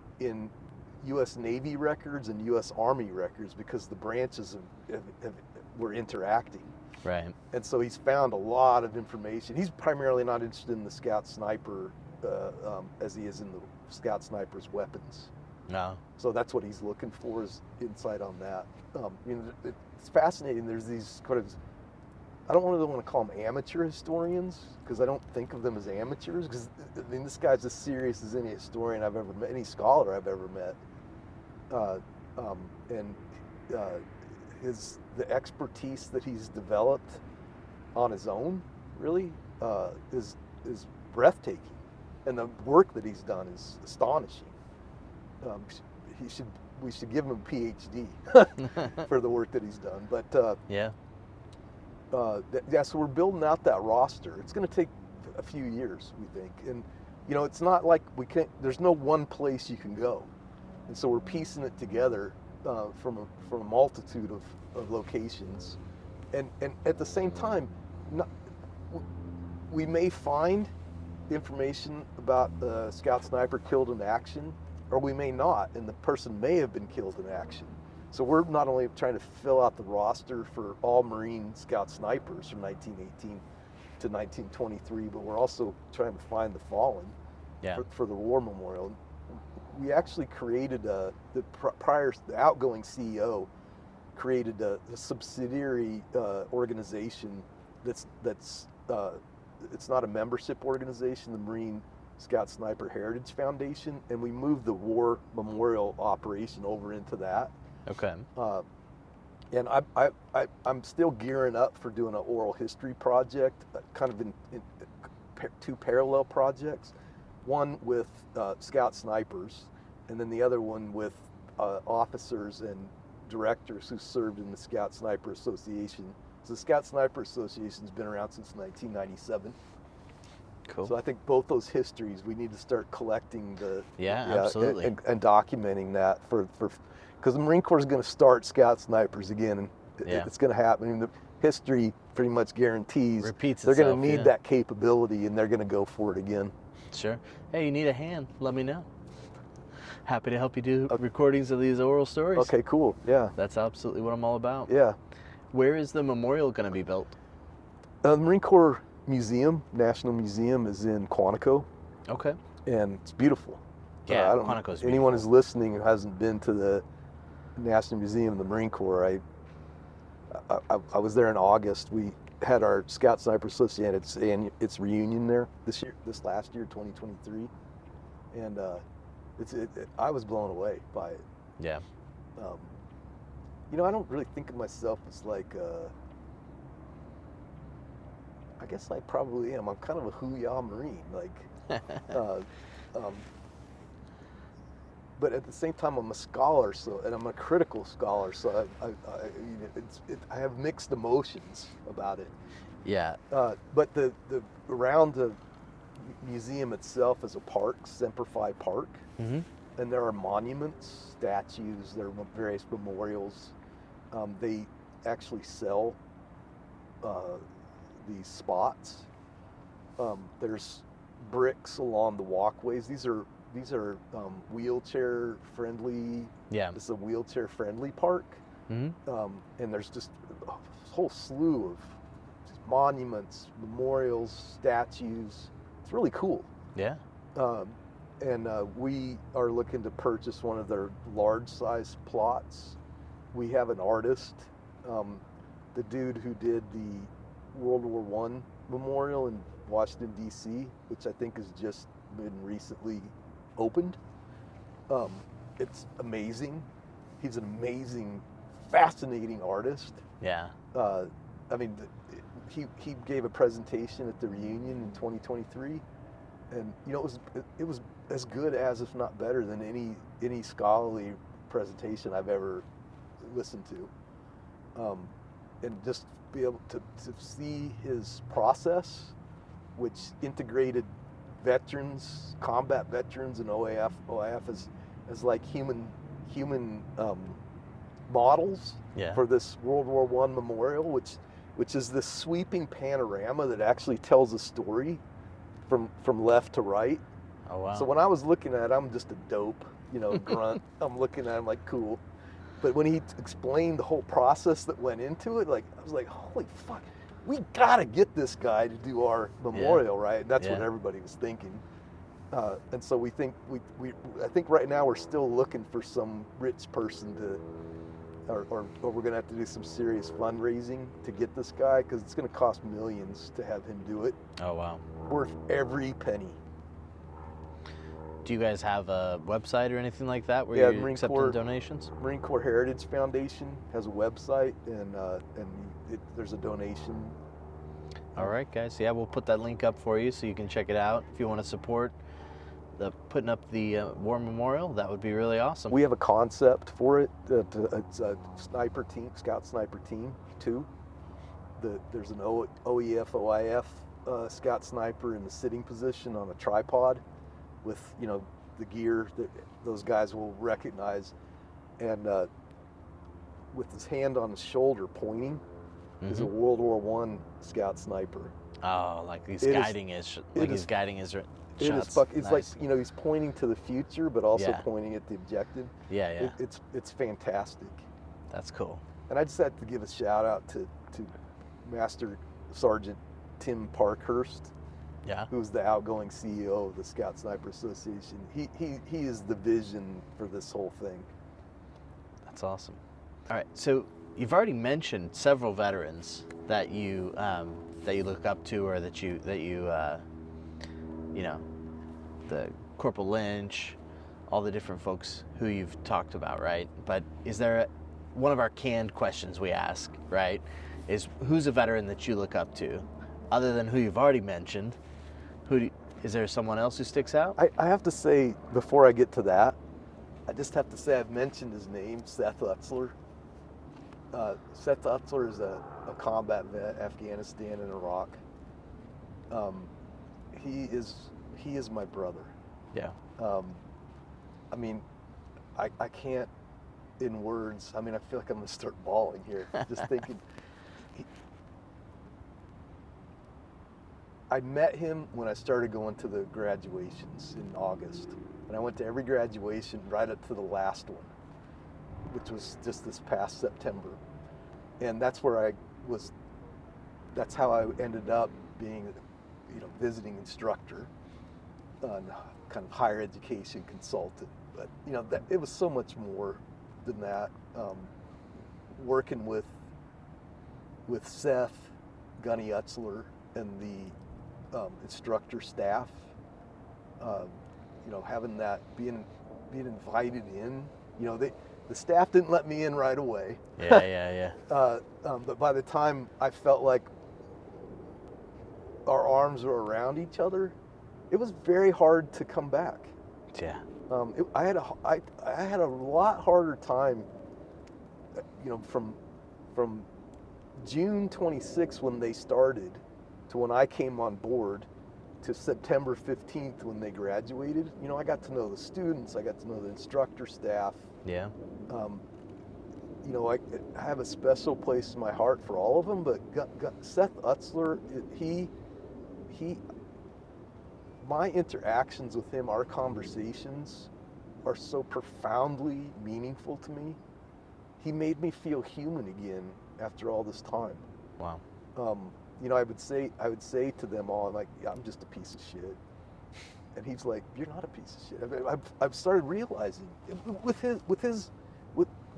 U.S. Navy records and U.S. Army records, because the branches were interacting. Right. And so he's found a lot of information. He's primarily not interested in the Scout Sniper as he is in the Scout Sniper's weapons. No. So that's what he's looking for, is insight on that. It's fascinating. There's these kind of, I don't really want to call them amateur historians, because I don't think of them as amateurs, because this guy's as serious as any historian I've ever met, any scholar I've ever met. the expertise that he's developed on his own really is breathtaking, and the work that he's done is astonishing. We should give him a PhD for the work that he's done. But so we're building out that roster. It's going to take a few years, we think, and it's not like there's no one place you can go, and so we're piecing it together from a multitude of locations, and at the same time, we may find information about the scout sniper killed in action, or we may not, and the person may have been killed in action. So we're not only trying to fill out the roster for all Marine scout snipers from 1918 to 1923, but we're also trying to find the fallen for the war memorial. We actually created the outgoing CEO created a subsidiary organization that's it's not a membership organization, the Marine Scout Sniper Heritage Foundation, and we moved the war memorial operation over into that. Okay. And I'm still gearing up for doing an oral history project, kind of in two parallel projects. One with scout snipers, and then the other one with officers and directors who served in the Scout Sniper Association. So the Scout Sniper Association's been around since 1997. Cool. So I think both those histories, we need to start collecting absolutely, and documenting that because the Marine Corps is going to start Scout Snipers again, and it's going to happen. I mean, the history pretty much guaretees repeats they're itself. going to need that capability, and they're going to go for it again. Sure. Hey, you need a hand? Let me know. Happy to help you do recordings of these oral stories. Okay, cool. Yeah. That's absolutely what I'm all about. Yeah. Where is the memorial going to be built? The Marine Corps Museum, National Museum, is in Quantico. Okay. And it's beautiful. Yeah, Quantico's beautiful. Anyone who's listening who hasn't been to the National Museum of the Marine Corps, I was there in August. We had our Scout Sniper Association its reunion there this last year, 2023, and I was blown away by it. Yeah. I don't really think of myself as like, I guess I probably am. I'm kind of a hoo-yah Marine, like, but at the same time, I'm a scholar, and I'm a critical scholar, so I have mixed emotions about it. Yeah. But the around the museum itself is a park, Semper Fi Park, and there are monuments, statues, there are various memorials. They actually sell these spots. There's bricks along the walkways. These are wheelchair friendly. Yeah. This is a wheelchair friendly park. And there's just a whole slew of monuments, memorials, statues. It's really cool. Yeah. And we are looking to purchase one of their large size plots. We have an artist, the dude who did the World War I memorial in Washington, D.C., which I think has just been recently opened. It's amazing. He's an amazing, fascinating artist. Yeah. I mean, he gave a presentation at the reunion in 2023, and it was as good as, if not better than any scholarly presentation I've ever listened to. And just be able to see his process, which integrated veterans, combat veterans, and OIF as like human models for this World War I memorial, which is this sweeping panorama that actually tells a story from left to right. Oh wow! So when I was looking at it, I'm just a dope, grunt. I'm looking at him like, cool. But when he explained the whole process that went into it, like, I was like, holy fuck, we gotta get this guy to do our memorial, right? That's what everybody was thinking. And so we think I think right now we're still looking for some rich person or we're gonna have to do some serious fundraising to get this guy, because it's gonna cost millions to have him do it. Oh wow! Worth every penny. Do you guys have a website or anything like that where Yeah, you're Marine accepting Corps- donations? Marine Corps Heritage Foundation has a website, and there's a donation. All right, guys. Yeah, we'll put that link up for you so you can check it out if you want to support putting up the war memorial. That would be really awesome. We have a concept for it. It's a sniper team, scout sniper team, too. There's an OEF, OIF scout sniper in the sitting position on a tripod with, the gear that those guys will recognize. And with his hand on his shoulder pointing is a World War I scout sniper. Oh, like he's guiding his shots. It's Nice. like, he's pointing to the future, but also Yeah. pointing at the objective. Yeah. It's fantastic. That's cool. And I just had to give a shout out to Master Sergeant Tim Parkhurst, Yeah. who's the outgoing CEO of the Scout Sniper Association. He is the vision for this whole thing. That's awesome. All right, so you've already mentioned several veterans that you look up to, or that you the Corporal Lynch, all the different folks who you've talked about, right? But is there one of our canned questions we ask, right? Is who's a veteran that you look up to, other than who you've already mentioned? Is there someone else who sticks out? I have to say, before I get to that, I just have to say I've mentioned his name, Seth Utzler. Seth Utzler is a combat vet, Afghanistan and Iraq. He is my brother. Yeah. I mean, I can't, in words, I feel like I'm gonna start bawling here, just thinking. I met him when I started going to the graduations in August. And I went to every graduation right up to the last one, which was just this past September. And that's how I ended up being, visiting instructor, kind of higher education consultant. But, it was so much more than that. Working with Seth, Gunny Utzler, and the instructor staff, having that, being invited in, the staff didn't let me in right away. Yeah. But by the time I felt like our arms were around each other, it was very hard to come back. Yeah. I had a lot harder time, from June 26th when they started to when I came on board to September 15th when they graduated. I got to know the students, I got to know the instructor staff. Yeah. I have a special place in my heart for all of them, but Seth Utzler, my interactions with him, our conversations are so profoundly meaningful to me. He made me feel human again after all this time. Wow. I would say to them all, I'm just a piece of shit. And he's like, you're not a piece of shit. I've started realizing with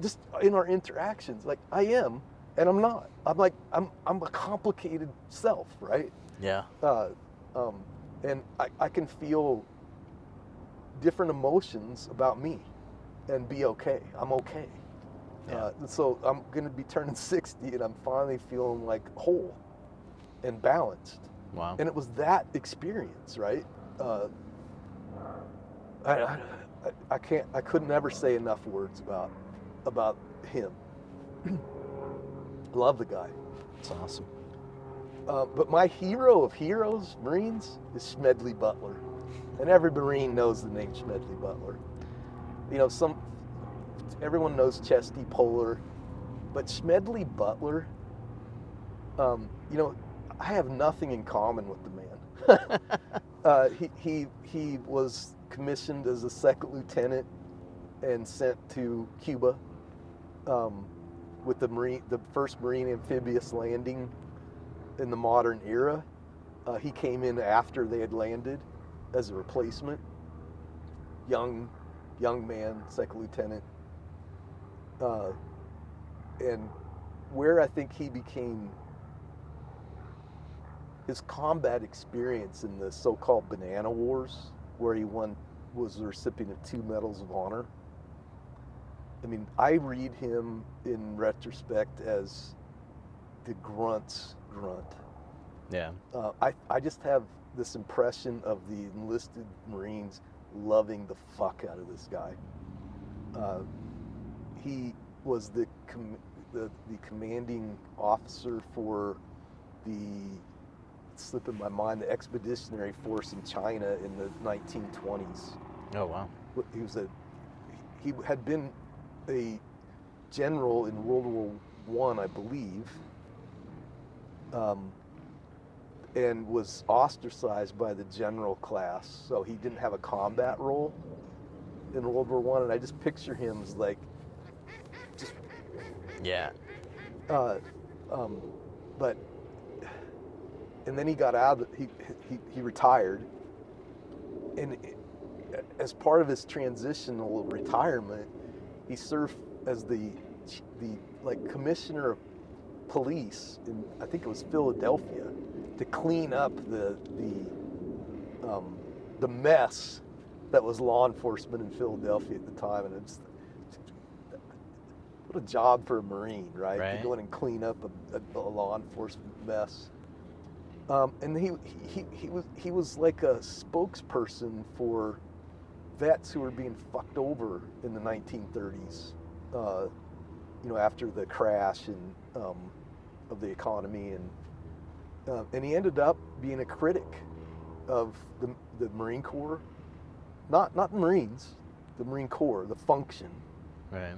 just in our interactions, like I am, and I'm not. I'm a complicated self, right? Yeah. And I can feel different emotions about me and be okay. I'm okay. Yeah. So I'm going to be turning 60 and I'm finally feeling like whole and balanced. Wow. And it was that experience, right? I couldn't ever say enough words about him. Love the guy. That's awesome. But my hero of heroes, Marines, is Smedley Butler. And every Marine knows the name Smedley Butler. Everyone knows Chesty Puller, but Smedley Butler, I have nothing in common with the man. He was commissioned as a second lieutenant and sent to Cuba with the first Marine amphibious landing in the modern era. He came in after they had landed as a replacement. Young man, second lieutenant. And where I think he became, his combat experience in the so-called Banana Wars, where he won was the recipient of 2 Medals of Honor. I mean, I read him in retrospect as the grunt's grunt. Yeah. I just have this impression of the enlisted Marines loving the fuck out of this guy. He was the commanding officer for it's slipping my mind, the Expeditionary Force in China in the 1920s. Oh, wow. He had been a general in World War I believe, and was ostracized by the general class, so he didn't have a combat role in World War I, and I just picture him as like, just Yeah. but and then he got out. He retired, and as part of his transitional retirement, he served as the like commissioner of police in, I think it was Philadelphia, to clean up the mess that was law enforcement in Philadelphia at the time. And it's what a job for a Marine, right? Right. To go in and clean up a law enforcement mess. And he was like a spokesperson for vets who were being fucked over in the 1930s, after the crash and of the economy, and he ended up being a critic of the Marine Corps, not the Marines, the Marine Corps, the function. Right.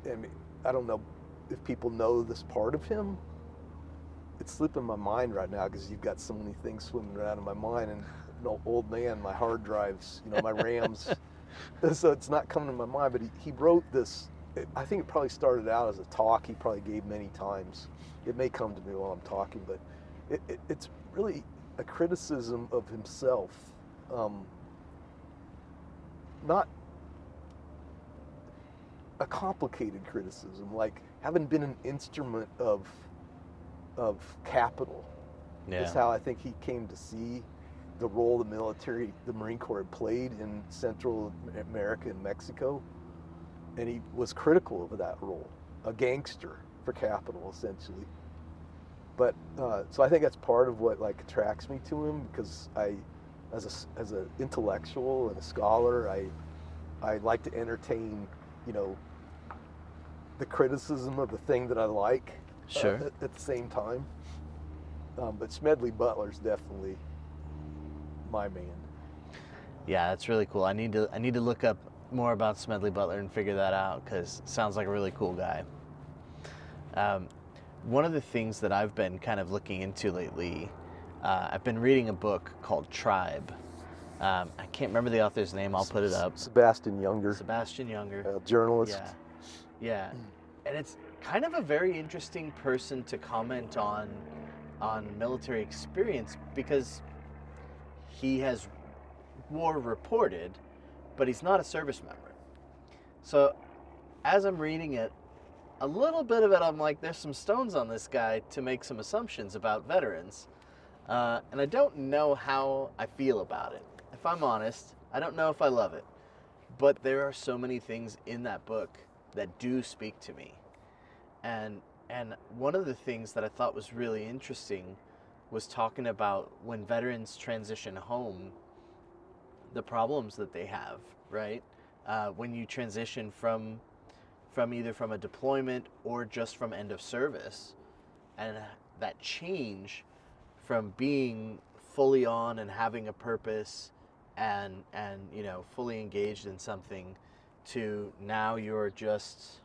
And I don't know if people know this part of him. It's slipping my mind right now because you've got so many things swimming around in my mind, and old man, my hard drives, my RAMs. So it's not coming to my mind, but he wrote this. I think it probably started out as a talk he probably gave many times. It may come to me while I'm talking, but it's really a criticism of himself. Not a complicated criticism, like having been an instrument of capital. Yeah. Is how I think he came to see the role the Marine Corps had played in Central America and Mexico, and he was critical of that role, a gangster for capital, essentially. But so I think that's part of what like attracts me to him, because as an intellectual and a scholar, I like to entertain, the criticism of the thing that I like. Sure. At the same time. But Smedley Butler's definitely my man. Yeah, that's really cool. I need to look up more about Smedley Butler and figure that out, because it sounds like a really cool guy. One of the things that I've been kind of looking into lately, I've been reading a book called Tribe. I can't remember the author's name. I'll put it up. Sebastian Junger. Sebastian Junger. Journalist. Yeah. And it's kind of a very interesting person to comment on military experience, because he has war reported, but he's not a service member. So as I'm reading it, a little bit of it, I'm like, there's some stones on this guy to make some assumptions about veterans. And I don't know how I feel about it. If I'm honest, I don't know if I love it. But there are so many things in that book that do speak to me. And one of the things that I thought was really interesting was talking about when veterans transition home, the problems that they have, right? When you transition from either from a deployment or just from end of service, and that change from being fully on and having a purpose and fully engaged in something, to now you're just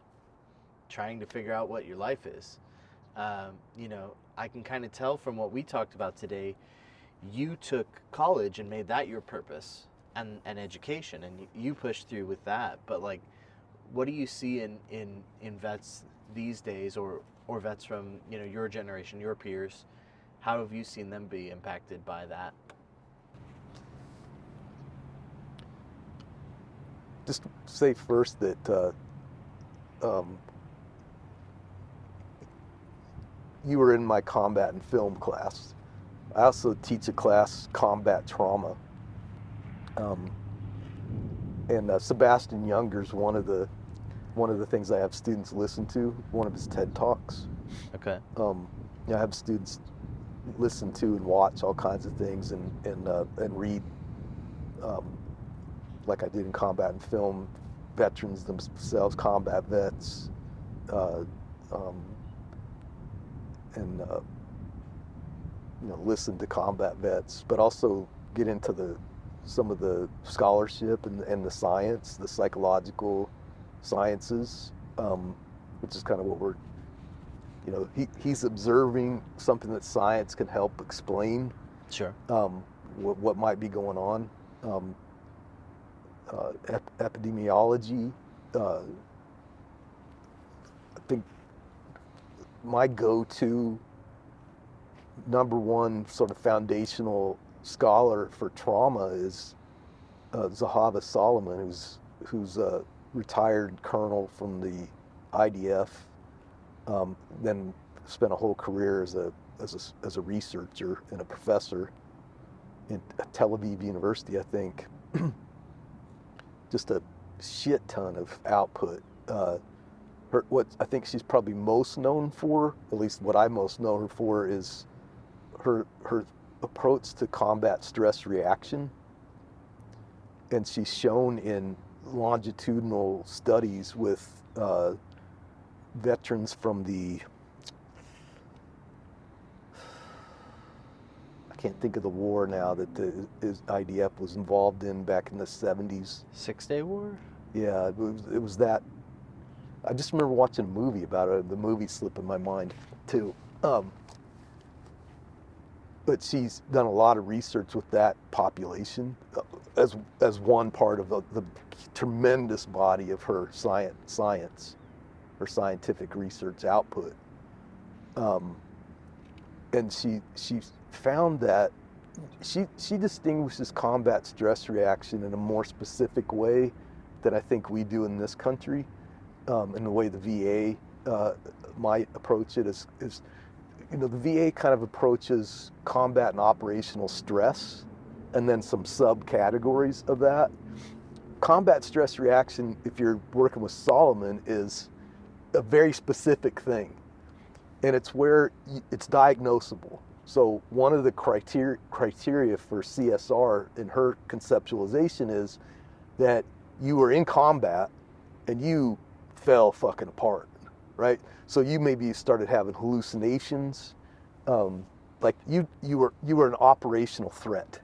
trying to figure out what your life is. I can kind of tell from what we talked about today, you took college and made that your purpose and education, and you pushed through with that. But like, what do you see in vets these days, or vets from your generation, your peers? How have you seen them be impacted by that? Just say first that you were in my combat and film class, I also teach a class, combat trauma, and Sebastian Younger's one of the things I have students listen to. One of his TED talks. Okay. I have students listen to and watch all kinds of things and read, like I did in combat and film, veterans themselves, combat vets, uh, and listen to combat vets, but also get into some of the scholarship and the science, the psychological sciences, which is kind of what we're, he's observing something that science can help explain. Sure. What might be going on. Epidemiology. I think my go-to number one sort of foundational scholar for trauma is Zahava Solomon, who's a retired colonel from the IDF, then spent a whole career as a researcher and a professor at Tel Aviv University, I think. Just a shit ton of output. What I think she's probably most known for, at least what I most know her for, is her approach to combat stress reaction. And she's shown in longitudinal studies with veterans from I can't think of the war now that the IDF was involved in back in the 70s. 6-Day War? Yeah, it was that. I just remember watching a movie about it. The movie slipped in my mind too. But she's done a lot of research with that population as one part of the tremendous body of her science, her scientific research output. And she found that she distinguishes combat stress reaction in a more specific way than I think we do in this country. In the way the VA might approach it is the VA kind of approaches combat and operational stress, and then some subcategories of that. Combat stress reaction, if you're working with Solomon, is a very specific thing, and it's where it's diagnosable. So one of the criteria for CSR in her conceptualization is that you were in combat and you fell fucking apart, right? So you maybe started having hallucinations, like you were an operational threat.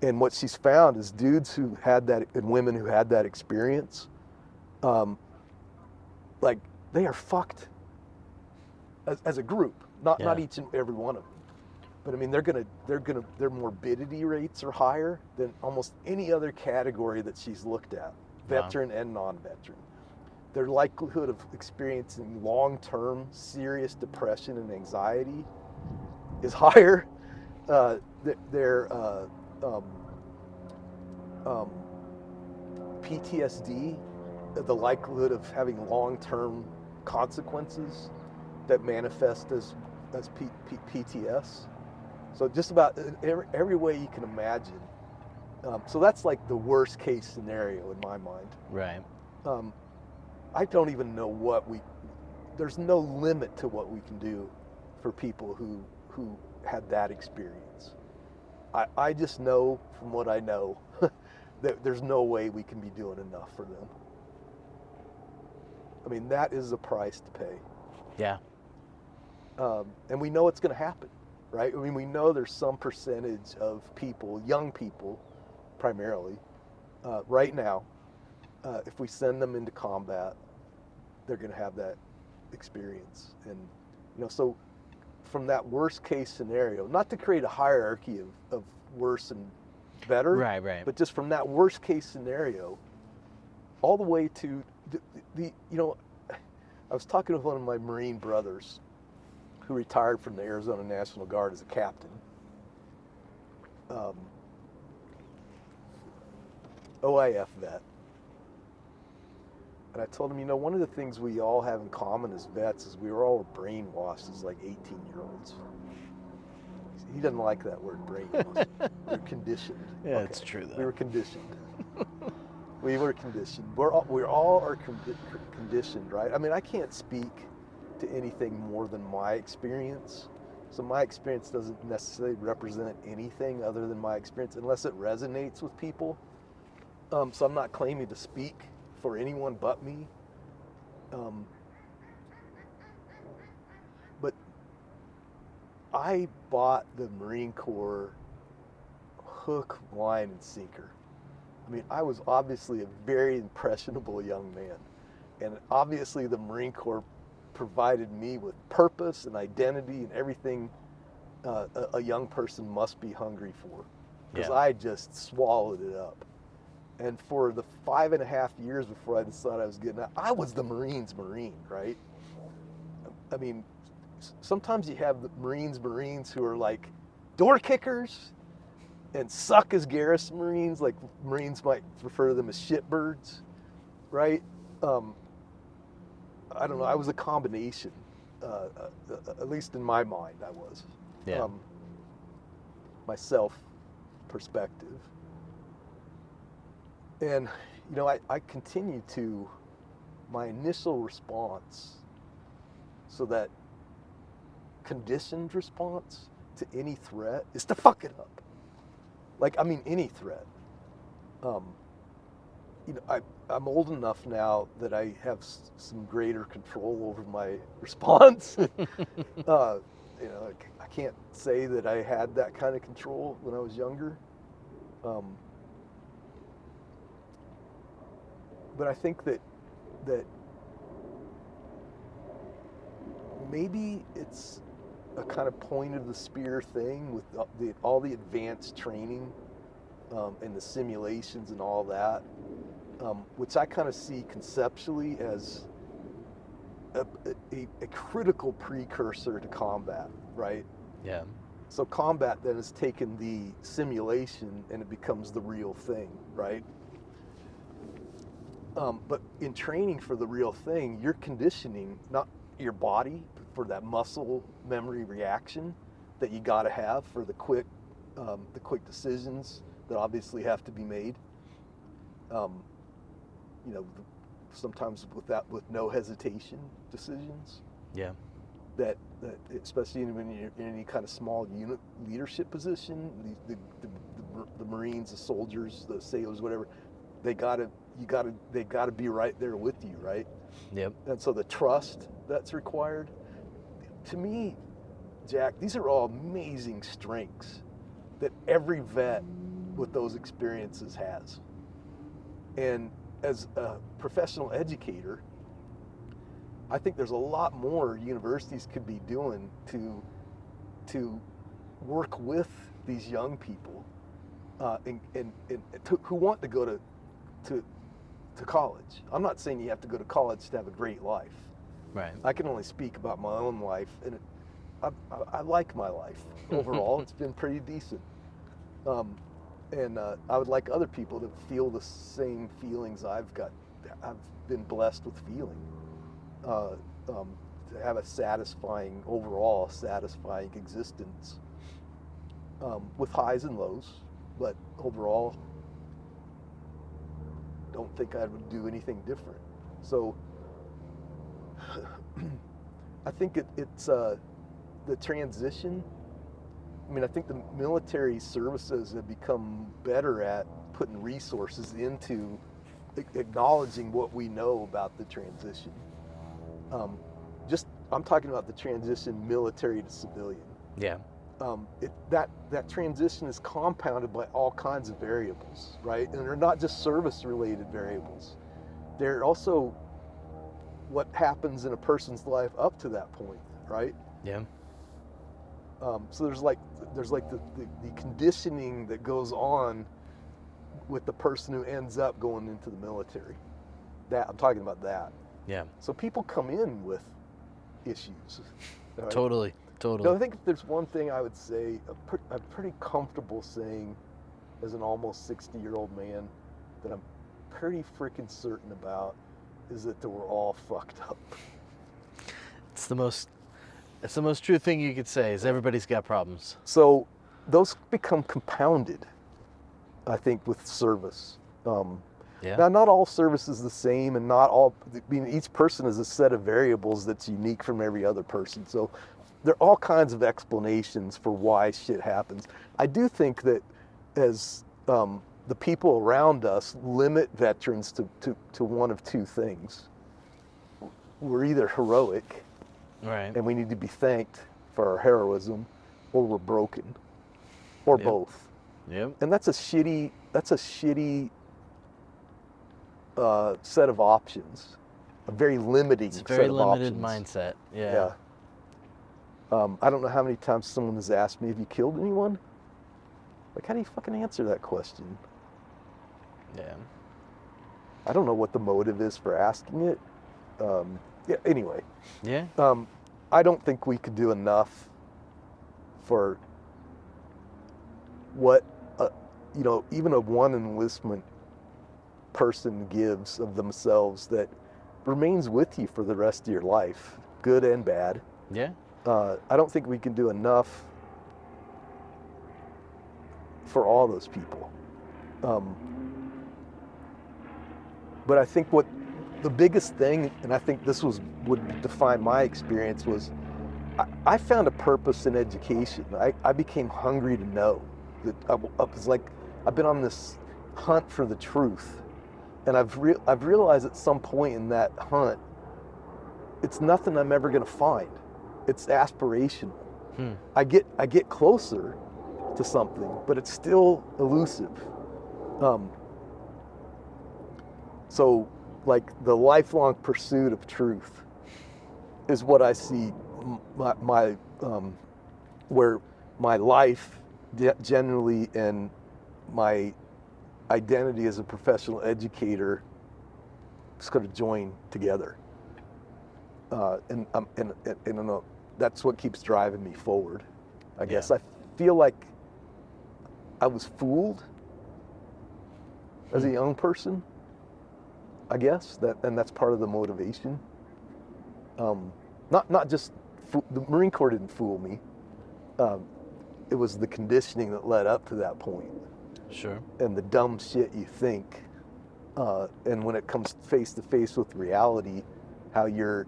And what she's found is dudes who had that and women who had that experience, like they are fucked as a group, not each and every one of them. But I mean, their morbidity rates are higher than almost any other category that she's looked at, veteran and non-veteran. Their likelihood of experiencing long-term serious depression and anxiety is higher. Their PTSD, the likelihood of having long-term consequences that manifest as PTS. So just about every way you can imagine. So that's like the worst case scenario in my mind. Right. I don't even know there's no limit to what we can do for people who had that experience. I just know from what I know that there's no way we can be doing enough for them. I mean, that is a price to pay. Yeah. And we know it's going to happen, right? I mean, we know there's some percentage of people, young people primarily, right now, if we send them into combat, they're going to have that experience. And, so from that worst case scenario, not to create a hierarchy of worse and better, right. But just from that worst case scenario, all the way to I was talking with one of my Marine brothers who retired from the Arizona National Guard as a captain. OIF vet. And I told him, one of the things we all have in common as vets is we were all brainwashed as like 18-year-olds. he doesn't like that word brainwashed. We're conditioned. Yeah, it's true though. We were conditioned. We were conditioned. We all are conditioned, right? I mean, I can't speak to anything more than my experience. So my experience doesn't necessarily represent anything other than my experience unless it resonates with people. So I'm not claiming to speak for anyone but me. But I bought the Marine Corps hook, line, and sinker. I mean, I was obviously a very impressionable young man. And obviously the Marine Corps provided me with purpose and identity and everything a young person must be hungry for. Because I just swallowed it up. And for the 5.5 years before I decided I was getting out, I was the Marines Marine, right? I mean, sometimes you have the Marines who are like door kickers and suck as garrison Marines, like Marines might refer to them as shitbirds, right? I don't know, I was a combination, at least in my mind I was. Yeah. My self perspective. And, you know, I continue to, my initial response, so that conditioned response to any threat is to fuck it up. Like, I mean, any threat. You know, I'm old enough now that I have some greater control over my response. You know, I can't say that I had that kind of control when I was younger. But I think that maybe it's a kind of point of the spear thing with all the advanced training and the simulations and all that, which I kind of see conceptually as a critical precursor to combat, right? Yeah. So combat then has taken the simulation and it becomes the real thing, right? But in training for the real thing, you're conditioning not your body for that muscle memory reaction that you got to have for the quick decisions that obviously have to be made. You know, sometimes with no hesitation decisions. Yeah. That especially when you're in any kind of small unit leadership position, the Marines, the soldiers, the sailors, whatever, they gotta be right there with you, right? Yep. And so the trust that's required, to me, Jack, these are all amazing strengths that every vet with those experiences has. And as a professional educator, I think there's a lot more universities could be doing to work with these young people who want to go to college. I'm not saying you have to go to college to have a great life. Right. I can only speak about my own life, and I like my life overall. It's been pretty decent. And I would like other people to feel the same feelings I've been blessed with feeling. To have a overall satisfying existence with highs and lows, but overall, don't think I would do anything different. So I think it's the transition. I mean, I think the military services have become better at putting resources into acknowledging what we know about the transition. I'm talking about the transition military to civilian. Yeah. That transition is compounded by all kinds of variables, right? And they're not just service-related variables. They're also what happens in a person's life up to that point, right? Yeah. So there's like the conditioning that goes on with the person who ends up going into the military. That I'm talking about that. Yeah. So people come in with issues. Right? Totally. No, I think if there's one thing I would say, I'm pretty comfortable saying, as an almost 60-year-old man, that I'm pretty freaking certain about, is that we're all fucked up. It's the most It's the most true thing you could say is everybody's got problems. So those become compounded, I think, with service. Yeah. Now, not all service is the same, and not all, I mean, each person is a set of variables that's unique from every other person. So there are all kinds of explanations for why shit happens. I do think that as the people around us limit veterans to one of two things. We're either heroic, Right. and we need to be thanked for our heroism, or we're broken, or Yep. both. Yep. And that's a shitty set of options, a very limiting It's a set very of limited options. mindset. Yeah. Yeah. I don't know how many times someone has asked me, have you killed anyone? Like, how do you fucking answer that question? Yeah. I don't know what the motive is for asking it. Yeah, anyway. Yeah. I don't think we could do enough for what, even a one enlistment person gives of themselves that remains with you for the rest of your life, good and bad. Yeah. I don't think we can do enough for all those people. But I think what the biggest thing, and I think this would define my experience, was I found a purpose in education. I became hungry to know. That I was like, I've been on this hunt for the truth, and I've realized at some point in that hunt, it's nothing I'm ever going to find. It's aspirational. I get closer to something, but it's still elusive. So, like, the lifelong pursuit of truth is what I see where my life generally and my identity as a professional educator sort of join together. And that's what keeps driving me forward, I guess. Yeah. I feel like I was fooled as a young person, I guess, and that's part of the motivation. Not just the Marine Corps didn't fool me. It was the conditioning that led up to that point, Sure. and the dumb shit you think, and when it comes face to face with reality, how your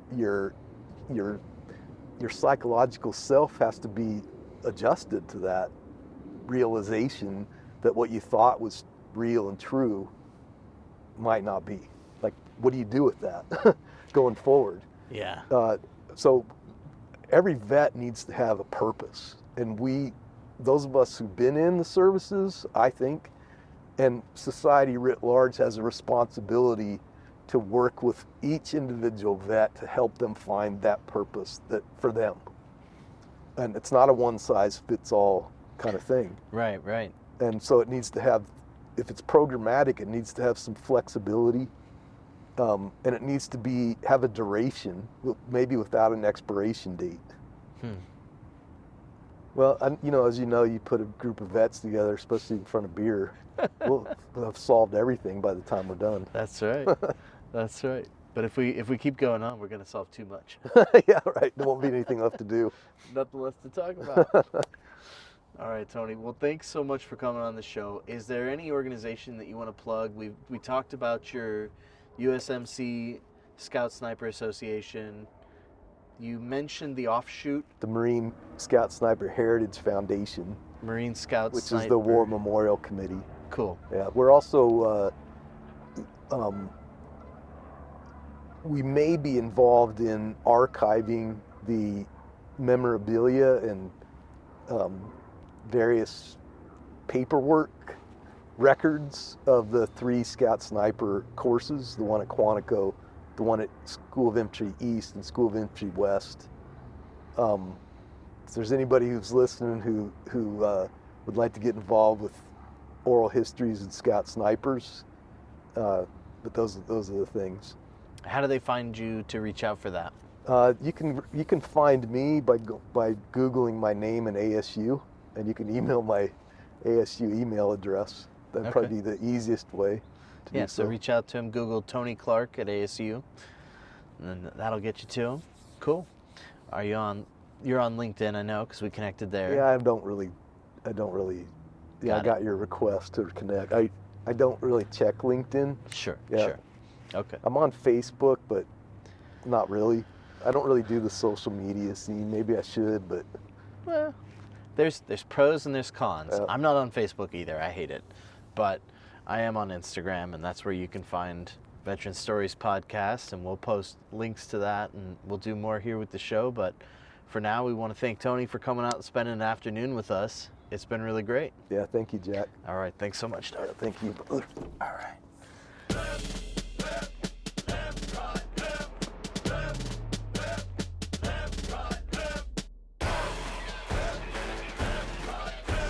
psychological self has to be adjusted to that realization that what you thought was real and true might not be. Like, what do you do with that going forward? Yeah. So every vet needs to have a purpose, and those of us who've been in the services, I think, and society writ large, has a responsibility to work with each individual vet to help them find that purpose that for them. And it's not a one-size-fits-all kind of thing. Right. Right. And so it needs to have, if it's programmatic, it needs to have some flexibility, and it needs to have a duration, maybe without an expiration date. Well, as you know, you put a group of vets together, especially in front of beer, we'll have solved everything by the time we're done. That's right. That's right. But if we keep going on, we're gonna solve too much. Yeah, right. There won't be anything left to do. Nothing left to talk about. All right, Tony. Well, thanks so much for coming on the show. Is there any organization that you want to plug? We talked about your USMC Scout Sniper Association. You mentioned the offshoot, The Marine Scout Sniper Heritage Foundation, Marine Scout which Sniper. is the War Memorial Committee. Cool. Yeah, we're also, we may be involved in archiving the memorabilia and various paperwork records of the 3 Scout Sniper courses, the one at Quantico, the one at School of Infantry East and School of Infantry West. If there's anybody who's listening who would like to get involved with oral histories and Scout Snipers, but those are the things. How do they find you to reach out for that? You can find me by Googling my name and ASU, and you can email my ASU email address. That'd probably be the easiest way to do So reach out to him. Google Tony Clark at ASU, and then that'll get you to him. Cool. Are you on You're on LinkedIn, I know, because we connected there. Yeah, I don't really. Yeah, I got your request to connect. I don't really check LinkedIn. Sure, Yeah. sure. Okay. I'm on Facebook, but not really. I don't really do the social media scene. Maybe I should, but Well, there's pros and there's cons. Yeah. I'm not on Facebook either. I hate it. But I am on Instagram, and that's where you can find Veteran Stories Podcast, and we'll post links to that, and we'll do more here with the show. But for now, we want to thank Tony for coming out and spending an afternoon with us. It's been really great. yeah, thank you, Jack. All right. Thanks so much, Tony. Thank you. All right.